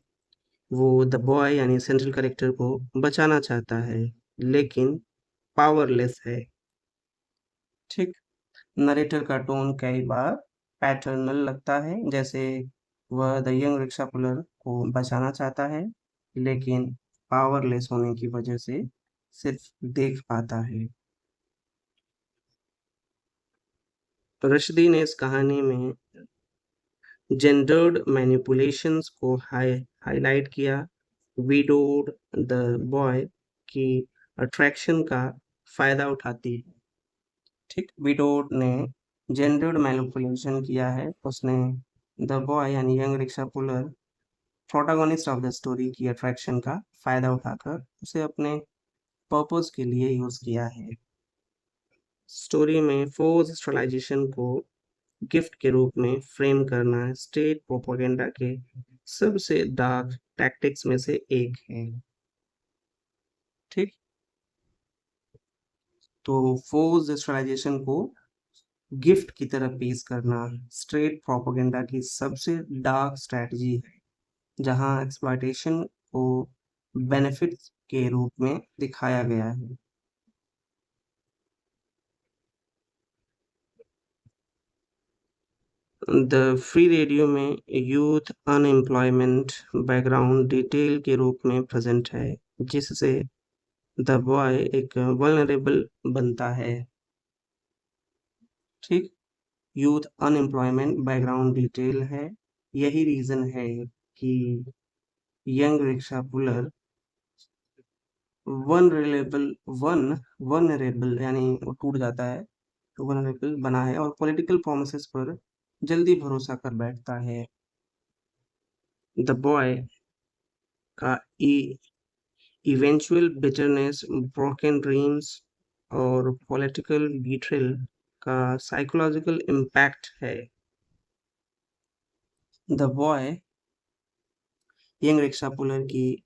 वो द बॉय यानी सेंट्रल कैरेक्टर को बचाना चाहता है लेकिन पावरलेस है। ठीक। नरेटर का टोन कई बार पैटर्नल लगता है, जैसे वह द यंग रिक्शा पुलर को बचाना चाहता है लेकिन पावरलेस होने की वजह से सिर्फ देख पाता है। तो रश्दी ने इस कहानी में जेंडर्ड मैनिपुलेशंस को हाईलाइट किया। विडोड द बॉय की अट्रैक्शन का फायदा उठाती है। ठीक, विडोड ने जेंडर्ड मैनिपुलेशन किया है। उसने द बॉय यानी young rickshaw puller protagonist of the story की अट्रैक्शन का फायदा उठाकर उसे अपने पर्पस के लिए यूज किया है। स्टोरी में फोर्स स्टेरिलाइजेशन को गिफ्ट के रूप में फ्रेम करना स्टेट प्रोपेगेंडा के सबसे डार्क टैक्टिक्स में से एक है। ठीक, तो फोर्स स्टेरिलाइजेशन को गिफ्ट की तरह पेश करना स्ट्रेट प्रोपेगेंडा की सबसे डार्क स्ट्रैटेजी है, जहां एक्सप्लॉयटेशन को बेनिफिट्स के रूप में दिखाया गया है। द फ्री रेडियो में यूथ अनएम्प्लॉयमेंट बैकग्राउंड डिटेल के रूप में प्रेजेंट है, जिससे द बॉय एक वल्नरेबल बनता है। ठीक, यूथ अनएम्प्लॉयमेंट बैकग्राउंड डिटेल है। यही रीजन है कि young rickshaw puller vulnerable one vulnerable यानी वो टूट जाता है, तो वनरेबल बना है और पॉलिटिकल प्रोमिसेस पर जल्दी भरोसा कर बैठता है। द बॉय का इवेंचुअल बिटरनेस, ब्रोकन ड्रीम्स और पॉलिटिकल बीट्रेल का साइकोलॉजिकल इम्पैक्ट है। The boy young rickshaw puller की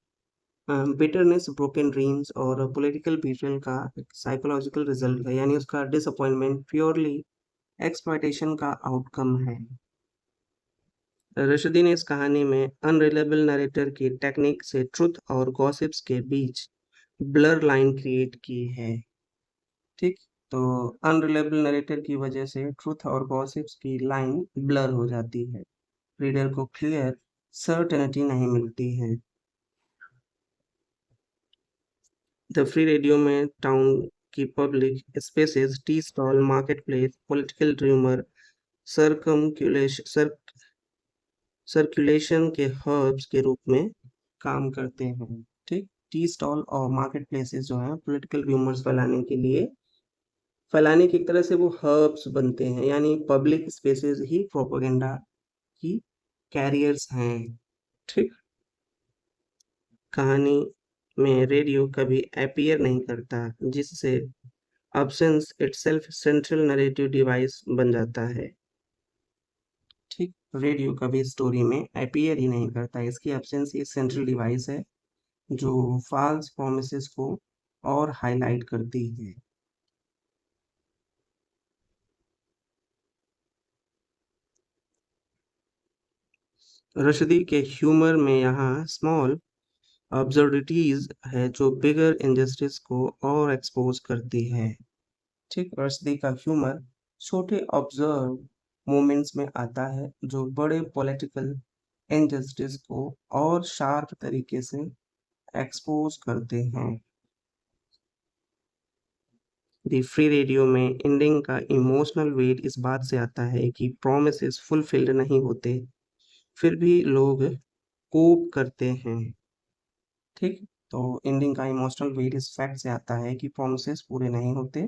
बिटरनेस, ब्रोकन ड्रीम्स और पॉलिटिकल बीट्रेल का साइकोलॉजिकल रिजल्ट है, यानी उसका डिसअपॉइंटमेंट प्योरली एक्सप्लॉयटेशन का आउटकम है। रशदी ने इस कहानी में अनरिलायबल नरेटर की टेक्निक से ट्रुथ और गॉसिप्स के बीच ब्लर लाइन क्रिएट की है। ठीक, तो अनरिलायबल नरेटर की वजह से ट्रुथ और गॉसिप्स की लाइन ब्लर हो जाती है, रीडर को क्लियर सर्टेनिटी नहीं मिलती है। द फ्री रेडियो में टाउन की public spaces, tea stall, market place, political rumour, circulation के हर्ब्स के रूप में काम करते हैं। ठीक, टी स्टॉल और मार्केट प्लेसेस जो हैं पॉलिटिकल र्यूमर्स फैलाने की एक तरह से वो हर्ब्स बनते हैं, यानी पब्लिक स्पेसेस ही प्रोपेगेंडा की कैरियर्स हैं। ठीक, कहानी में रेडियो कभी अपीयर नहीं करता, जिससे absence itself central narrative device बन जाता है। ठीक, रेडियो कभी स्टोरी में अपीयर ही नहीं करता, इसकी एब्सेंस एक सेंट्रल डिवाइस है जो फॉल्स प्रोमिसेस को और हाईलाइट करती है। रशदी के ह्यूमर में यहाँ स्मॉल अब्सर्डिटीज है जो बिगर इनजस्टिस को और एक्सपोज करती है। ठीक, रशदी का ह्यूमर छोटे ऑब्जर्व मोमेंट्स में आता है जो बड़े पॉलिटिकल इनजस्टिस को और शार्प तरीके से एक्सपोज करते हैं। द फ्री रेडियो में एंडिंग का इमोशनल वेट इस बात से आता है कि प्रोमिसेस फुलफिल्ड नहीं होते, फिर भी लोग कोप करते हैं। ठीक, तो एंडिंग का इमोशनल वेट इस फैक्ट से आता है कि प्रोमिसेस पूरे नहीं होते,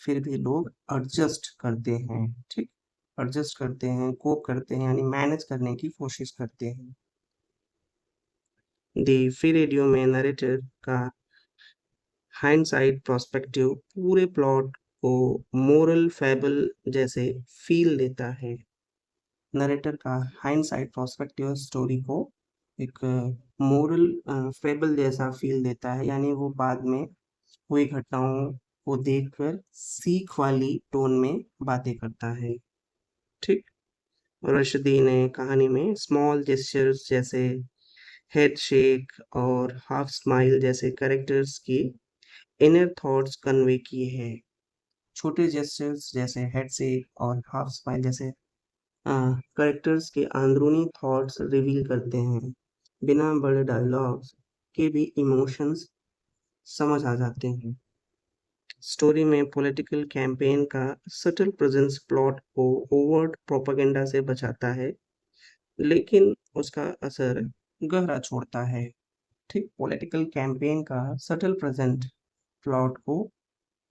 फिर भी लोग एडजस्ट करते हैं। ठीक, एडजस्ट करते हैं, कोप करते हैं, यानी मैनेज करने की कोशिश करते हैं। द फ्री रेडियो में नरेटर का हाइंडसाइड प्रोस्पेक्टिव पूरे प्लॉट को मोरल फैबल जैसे फील देता है। नरेटर का हाइंडसाइड प्रोस्पेक्टिव स्टोरी को एक मोरल फेबल जैसा फील देता है, यानी वो बाद में हुई घटनाओं को देखकर सीख वाली टोन में बातें करता है। ठीक, रशदी ने कहानी में स्मॉल जेस्चर्स जैसे हेड शेक और हाफ स्माइल जैसे कैरेक्टर्स की इनर थॉट्स कन्वे किए हैं। छोटे जेस्चर्स जैसे हेड शेक और हाफ स्माइल जैसे कैरेक्टर्स के अंदरूनी थॉट्स रिवील करते हैं। बिना बड़े डायलॉग्स के भी इमोशंस समझ आ जाते हैं। स्टोरी में पॉलिटिकल कैंपेन का सटल प्रेजेंस प्लॉट को ओवर्ट प्रोपेगेंडा से बचाता है, लेकिन उसका असर गहरा छोड़ता है। ठीक, पॉलिटिकल कैंपेन का सटल प्रेजेंट प्लॉट को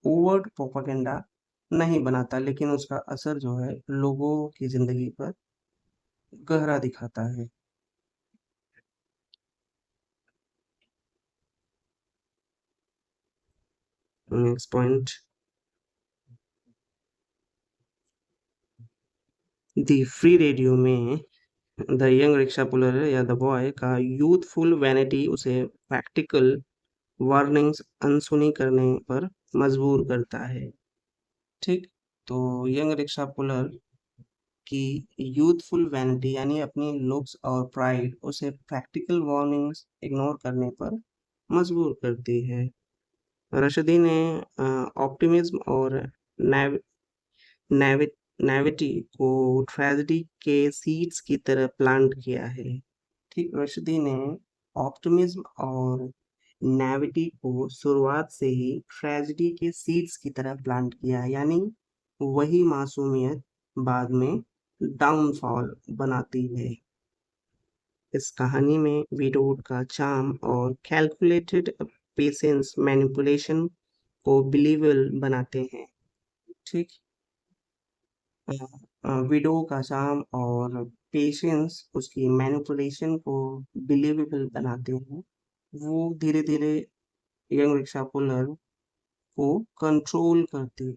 ओवर्ट प्रोपेगेंडा नहीं बनाता, लेकिन उसका असर जो है लोगों की जिंदगी पर गहरा दिखाता है। Next point, the free radio में द यंग रिक्शा पुलर या द बॉय का यूथफुल वैनिटी उसे प्रैक्टिकल वार्निंग्स अनसुनी करने पर मजबूर करता है। ठीक, तो यंग रिक्शा पुलर की यूथफुल वैनिटी यानी अपनी लुक्स और प्राइड उसे प्रैक्टिकल वार्निंग्स इग्नोर करने पर मजबूर करती है। रशदी ने ऑप्टिमिज्म और नैव नैवि नैविटी को ट्रेजेडी के सीड्स की तरह प्लांट किया है। ठीक, रशदी ने ऑप्टिमिज्म और नैविटी को शुरुआत से ही ट्रेजेडी के सीड्स की तरह प्लांट किया है, यानी वही मासूमियत बाद में डाउनफॉल बनाती है। इस कहानी में विडोड का चार्म और कैलकुलेटेड पेशेंस मैनिपुलेशन को बिलीवेबल बनाते हैं। ठीक, विडो का चार्म और पेशेंस उसकी मैनिपुलेशन को बिलीवेबल बनाते हैं। वो धीरे धीरे यंग रिक्शा पुलर को कंट्रोल करती।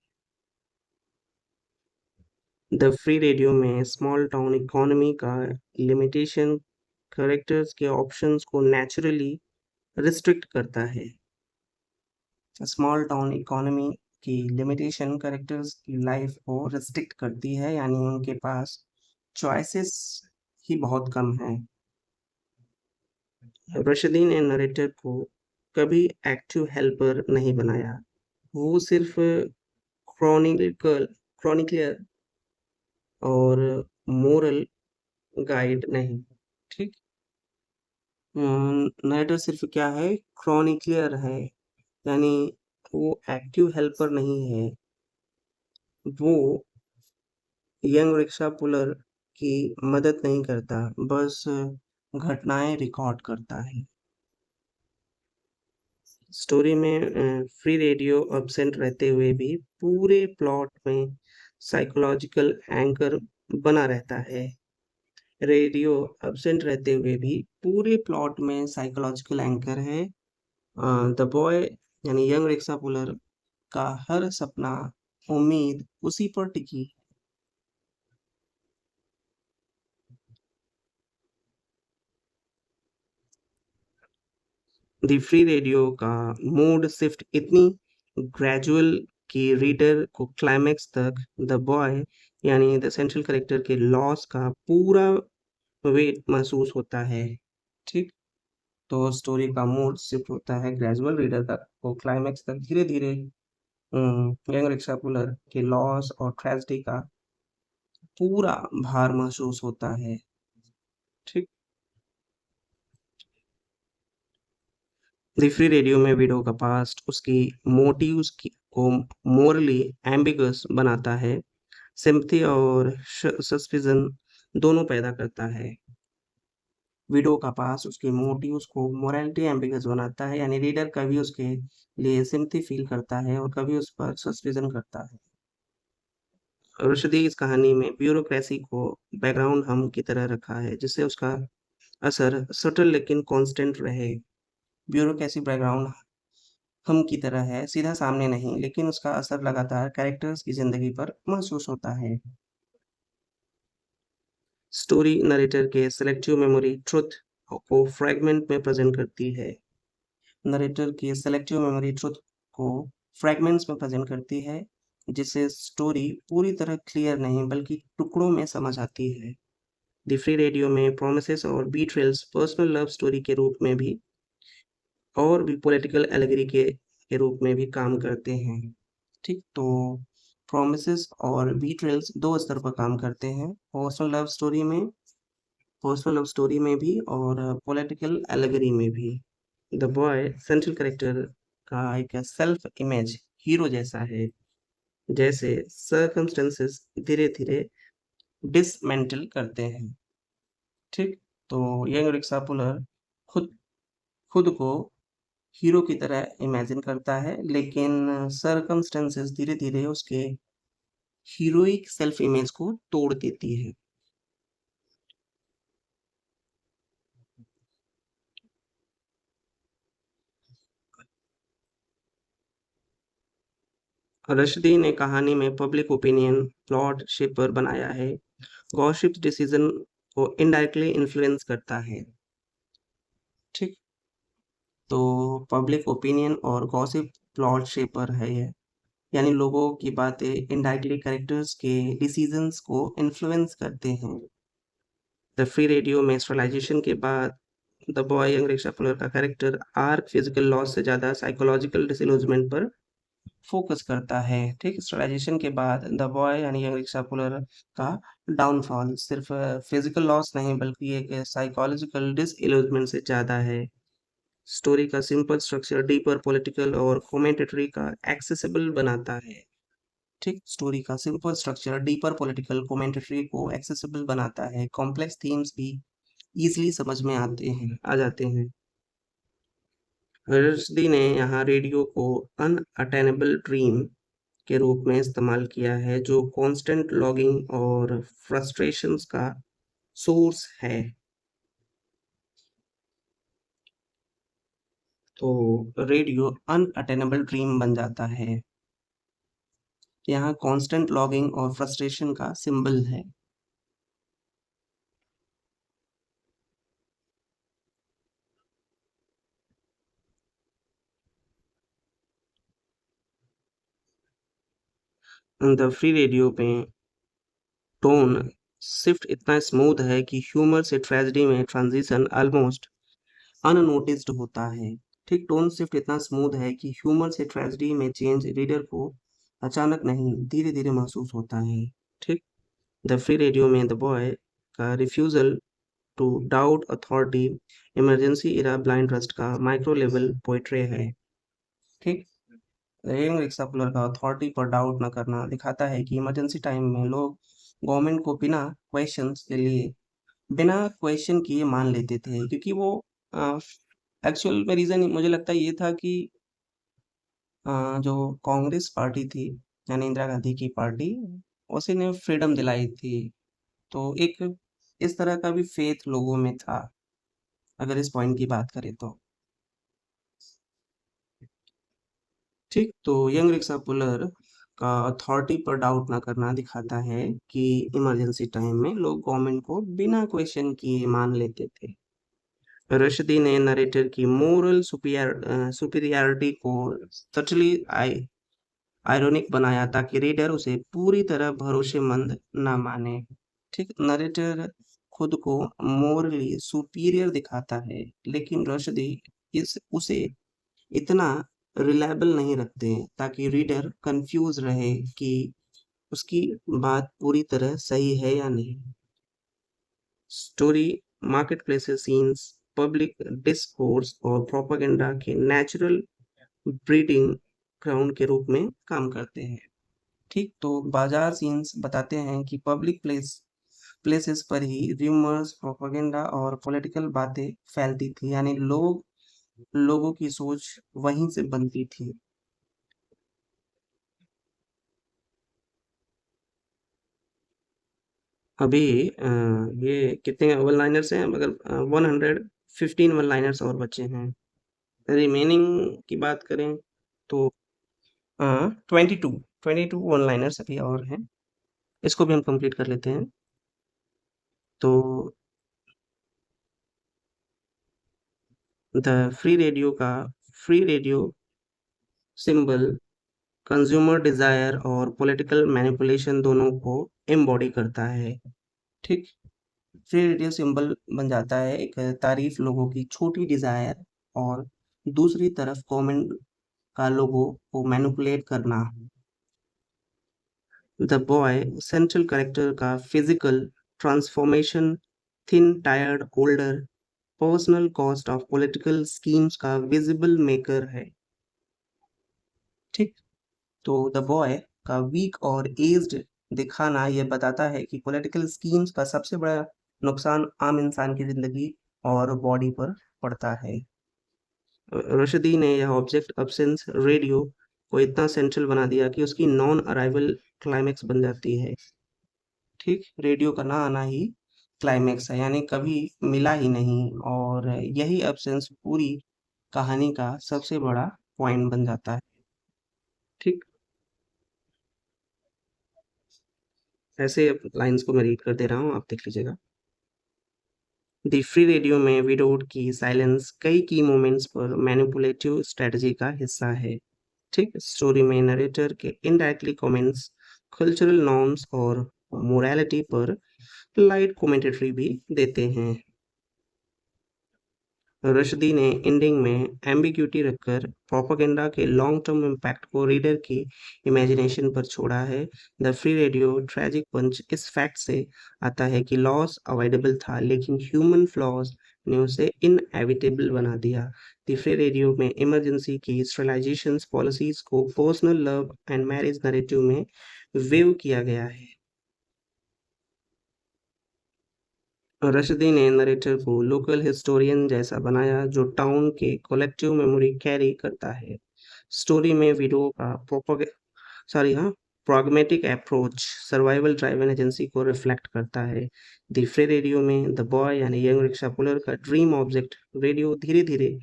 द फ्री रेडियो में स्मॉल टाउन इकोनॉमी का लिमिटेशन कैरेक्टर्स के ऑप्शंस को नेचुरली रिस्ट्रिक्ट करता है। स्मॉल टाउन इकोनॉमी की लिमिटेशन कैरेक्टर्स की लाइफ को रिस्ट्रिक्ट करती है, यानी उनके पास चॉइसेस ही बहुत कम हैं। रशदी ने नरेटर को कभी एक्टिव हेल्पर नहीं बनाया, वो सिर्फ क्रॉनिकलर और मोरल गाइड नहीं। ठीक, नरेटर सिर्फ क्या है, क्रॉनिकलर है, यानी वो एक्टिव हेल्पर नहीं है, वो यंग रिक्शा पुलर की मदद नहीं करता, बस घटनाएं रिकॉर्ड करता है। स्टोरी में फ्री रेडियो एब्सेंट रहते हुए भी पूरे प्लॉट में साइकोलॉजिकल एंकर बना रहता है। रेडियो एब्सेंट रहते हुए भी पूरे प्लॉट में साइकोलॉजिकल एंकर है। द बॉय यानी यंग रिक्शा पुलर का हर सपना, उम्मीद उसी पर टिकी। द फ्री रेडियो का मूड शिफ्ट इतनी ग्रेजुअल कि रीडर को क्लाइमैक्स तक द बॉय यानी द सेंट्रल कैरेक्टर के लॉस का पूरा वेट महसूस होता है। ठीक, तो स्टोरी का मूड शिफ्ट होता है ग्रेजुअल रीडर तक, को क्लाइमैक्स तक धीरे धीरे यंग रिक्शा पुलर के लॉस और ट्रेजेडी का पूरा भार महसूस होता है। ठीक, द फ्री रेडियो में विडो का पास्ट उसकी मोटिव्स को मोरली एम्बिगस बनाता है, सिंपथी और सस्पिशन दोनों पैदा करता है। विडो का पास उसके मोटिव्स को मोरालिटी एम्बिगस बनाता है, यानी रीडर कभी उसके लिए सिंपथी फील करता है और कभी उस पर सस्पिशन करता है। रुशदी इस कहानी में ब्यूरोक्रेसी को बैकग्राउंड हम की तरह रखा है, जिससे उसका असर सटल लेकिन कांस्टेंट रहे। ब्यूरोक्रेसी बैकग्राउंड हम की तरह है, सीधा सामने नहीं, लेकिन उसका असर लगातार कैरेक्टर्स की जिंदगी पर महसूस होता है। स्टोरी नरेटर के सेलेक्टिव मेमोरी ट्रुथ को फ्रैगमेंट में प्रेजेंट करती है। नरेटर की सेलेक्टिव मेमोरी ट्रुथ को फ्रैगमेंट्स में प्रेजेंट करती है, जिससे स्टोरी पूरी तरह क्लियर नहीं बल्कि टुकड़ों में समझ आती है। द फ्री रेडियो में प्रोमिसेस और बीट्रेल्स पर्सनल लव स्टोरी के रूप में भी और भी पॉलिटिकल एलिगरी के रूप में भी काम करते हैं। ठीक, तो प्रोमिसेस और बीट्रेल्स दो स्तर पर काम करते हैं, पर्सनल लव स्टोरी में भी और पॉलिटिकल एलिगरी में भी। द बॉय सेंट्रल कैरेक्टर का एक सेल्फ इमेज हीरो जैसा है, जैसे सर्कमस्टेंसेस धीरे-धीरे डिसमेंटल करते हैं, ठीक? तो यंग रिक्शा पुलर खुद खुद को हीरो की तरह इमेजिन करता है, लेकिन सर्कमस्टेंसेस धीरे-धीरे उसके हीरोइक सेल्फ इमेज को तोड़ देती है। रश्दी ने कहानी में पब्लिक ओपिनियन प्लॉट शेपर बनाया है, गॉसिप डिसीजन को इनडायरेक्टली इन्फ्लुएंस करता है, ठीक? तो पब्लिक ओपिनियन और गॉसिप प्लॉट शेपर है ये, यानी लोगों की बातें इनडायरेक्टली कैरेक्टर्स के डिसीजंस को इन्फ्लुएंस करते हैं। द फ्री रेडियो में स्टेलाइजेशन के बाद the boy young rickshaw puller का कैरेक्टर आर्क फिजिकल लॉस से ज़्यादा साइकोलॉजिकल डिसइल्यूजनमेंट पर फोकस करता है, ठीक? स्टेलाइजेशन के बाद द बॉय यानी यंग रिक्शा पुलर का डाउनफॉल सिर्फ फिजिकल लॉस नहीं बल्कि एक साइकोलॉजिकल डिसइल्यूजनमेंट से ज़्यादा है। स्टोरी का सिंपल स्ट्रक्चर डीपर पॉलिटिकल और कमेंटेटरी का एक्सेसिबल बनाता है, ठीक? स्टोरी का simple structure deeper political commentary को एक्सेसिबल बनाता है, कॉम्प्लेक्स थीम्स भी इजीली समझ में आ जाते हैं। रश्दी ने यहाँ रेडियो को अनअटेनेबल ड्रीम के रूप में इस्तेमाल किया है, जो कांस्टेंट लॉगिंग और फ्रस्ट्रेशंस का सोर्स है। तो रेडियो अनअटेनेबल ड्रीम बन जाता है। यहाँ कांस्टेंट लॉगिंग और फ्रस्ट्रेशन का सिंबल है। द फ्री रेडियो में टोन शिफ्ट इतना स्मूथ है कि ह्यूमर से ट्रेजेडी में ट्रांजिशन ऑलमोस्ट अननोटिस्ड होता है, ठीक? टोन शिफ्ट इतना स्मूथ है कि ह्यूमर से ट्रेजेडी में चेंज रीडर को अचानक नहीं धीरे-धीरे महसूस होता है, ठीक? द फ्री रेडियो में द बॉय का refusal to doubt authority emergency era blind trust का माइक्रो लेवल पोएट्री है, ठीक? यंग रिक्शा पुलर का अथॉरिटी पर डाउट न करना दिखाता है कि इमरजेंसी टाइम में लोग गवर्नमेंट को बिना क्वेश्चन किए मान लेते थे, क्योंकि वो एक्चुअल में रीज़न मुझे लगता है ये था कि जो कांग्रेस पार्टी थी यानी इंदिरा गांधी की पार्टी, उसी ने फ्रीडम दिलाई थी। तो एक इस तरह का भी फेथ लोगों में था, अगर इस पॉइंट की बात करें तो। ठीक, तो यंग रिक्शा पुलर का अथॉरिटी पर डाउट ना करना दिखाता है कि इमरजेंसी टाइम में लोग गवर्नमेंट को बिना क्वेश्चन किए मान लेते थे। रश्दी ने नरेटर की मोरल सुपीरियरिटी को सटली आयरोनिक बनाया ताकि रीडर उसे पूरी तरह भरोसेमंद ना माने। ठीक, नरेटर खुद को मोरली सुपीरियर दिखाता है, लेकिन रश्दी इस उसे इतना रिलायबल नहीं रखते ताकि रीडर कंफ्यूज रहे कि उसकी बात पूरी तरह सही है या नहीं। Story market places scenes public discourse और प्रोपेगेंडा के नेचुरल ब्रीडिंग ग्राउंड के रूप में काम करते हैं। ठीक, तो बाजार सीन्स बताते हैं कि प्लेसेस पर ही रूमर्स प्रोपेगेंडा और पॉलिटिकल बातें फैलती थी, यानी लोगों की सोच वहीं से बनती थी। अभी ये कितने वन लाइनर्स हैं, मगर 115 वन लाइनर्स और बचे हैं। रिमेनिंग की बात करें तो 22 वन लाइनर्स अभी और हैं, इसको भी हम कंप्लीट कर लेते हैं। तो the free radio symbol consumer desire और पॉलिटिकल मैनिपुलेशन दोनों को एम्बॉडी करता है। ठीक, फ्री रेडियो सिंबल बन जाता है एक तारीफ लोगों की छोटी डिजायर, और दूसरी तरफ कमेंट का लोगों को मैनिपुलेट करना। द बॉय सेंट्रल कैरेक्टर का physical transformation thin tired older personal cost of political schemes का विजिबल मेकर है। ठीक, तो द बॉय का वीक और एज्ड दिखाना ये बताता है कि पॉलिटिकल स्कीम्स का सबसे बड़ा नुकसान आम इंसान की जिंदगी और बॉडी पर पड़ता है। रशदी ने यह ऑब्जेक्ट अब्सेंस रेडियो को इतना सेंट्रल बना दिया कि उसकी नॉन अराइवल क्लाइमेक्स बन जाती है। ठीक, रेडियो का ना आना ही क्लाइमेक्स है, यानी कभी मिला ही नहीं, और यही अब्सेंस पूरी कहानी का सबसे बड़ा पॉइंट बन जाता है। ठीक, ऐसे लाइंस को मैं रीड कर दे रहा हूँ, आप देख लीजिएगा। द फ्री रेडियो में विडोड की साइलेंस कई की मोमेंट्स पर मैनिपुलेटिव स्ट्रेटजी का हिस्सा है। ठीक, स्टोरी में नरेटर के इनडायरेक्टली कमेंट्स कल्चरल नॉर्म्स और मोरालिटी पर लाइट कमेंटेटरी भी देते हैं। रश्दी ने एंडिंग में एम्बिग्यूटी रखकर प्रोपेगेंडा के लॉन्ग टर्म इम्पैक्ट को रीडर की इमेजिनेशन पर छोड़ा है। द फ्री रेडियो ट्रैजिक पंच इस फैक्ट से आता है कि लॉस अवॉइडेबल था, लेकिन ह्यूमन फ्लॉज ने उसे इनएविटेबल बना दिया। द फ्री रेडियो में इमरजेंसी की स्टरलाइजेशन पॉलिसीज को personal love and marriage narrative में वेव किया गया है। रशदी ने नरेटर को लोकल हिस्टोरियन जैसा बनाया, जो टाउन के कलेक्टिव मेमोरी कैरी करता है। स्टोरी में विडो का प्रॉग्मेटिक अप्रोच सर्वाइवल ड्राइवन एजेंसी को रिफ्लेक्ट करता है। द फ्री रेडियो में द बॉय यानी यंग रिक्शा पुलर का ड्रीम ऑब्जेक्ट रेडियो धीरे धीरे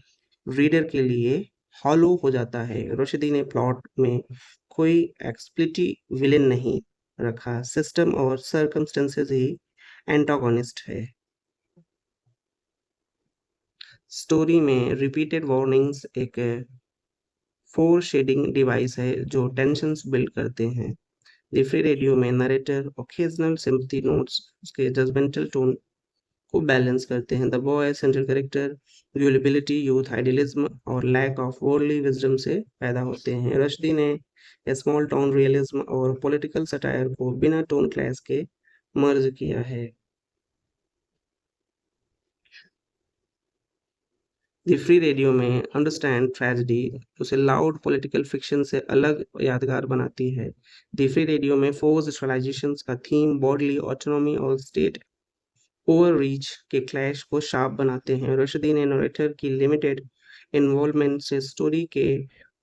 रीडर के लिए हॉलो हो जाता है। रशदी ने प्लॉट में कोई एक्सप्लिटी विलेन नहीं रखा, सिस्टम और सर्कमस्टेंसेस ही एंटागोनिस्ट है। स्टोरी में रिपीटेड वार्निंग्स एक फोर शेडिंग डिवाइस है जो टेंशन्स बिल्ड करते हैं। द फ्री रेडियो में नरेटर ओकेजनल सिंपैथी नोट्स उसके जजमेंटल टोन को बैलेंस करते हैं। The boy central character gullibility, youth idealism और लैक ऑफ वर्ल्डली विजडम से पैदा होते हैं। रश्दी ने स्मॉल टाउन रियलिज्म और पॉलिटिकल सटायर को बिना टोन क्लैश के मर्ज किया है। द फ्री रेडियो में अंडरस्टैंड ट्रेजेडी उसे लाउड पॉलिटिकल फिक्शन से अलग यादगार बनाती है। द फ्री रेडियो में फोर्स स्पेशलाइजेशंस का थीम बॉडली ऑटोनॉमी और स्टेट ओवररीच के क्लैश को शार्प बनाते हैं। रशदी ने नरेटर की लिमिटेड इन्वॉल्वमेंट से स्टोरी के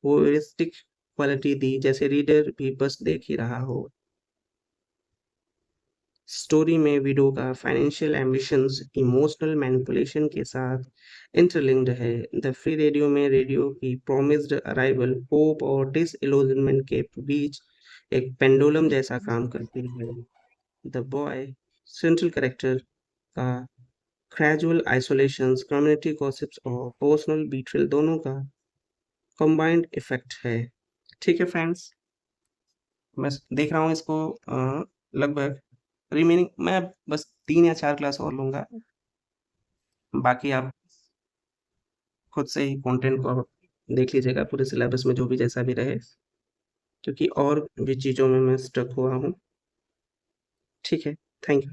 वोयरिस्टिक क्वालिटी दी, जैसे रीडर भी बस देख ही रहा हो। स्टोरी में विडो का फाइनेंशियल एम्बिशंस इमोशनल मैनिपुलेशन के साथ इंटरलिंक्ड है। द फ्री रेडियो में रेडियो की प्रॉमिस्ड अराइवल होप और डिसइल्यूजनमेंट के बीच एक पेंडुलम जैसा काम करती है। द बॉय सेंट्रल कैरेक्टर का ग्रेजुअल आइसोलेशंस, कम्युनिटी गॉसिप्स और पर्सनल बीट्रेल दोनों का कंबाइंड इफेक्ट है। ठीक है फ्रेंड्स, मैं देख रहा हूँ इसको लगभग रिमेनिंग मैं बस 3 या 4 क्लास और लूँगा। बाकी आप खुद से ही कंटेंट को देख लीजिएगा पूरे सिलेबस में जो भी जैसा भी रहे, क्योंकि और भी चीज़ों में मैं स्टक हुआ हूँ। ठीक है, थैंक यू।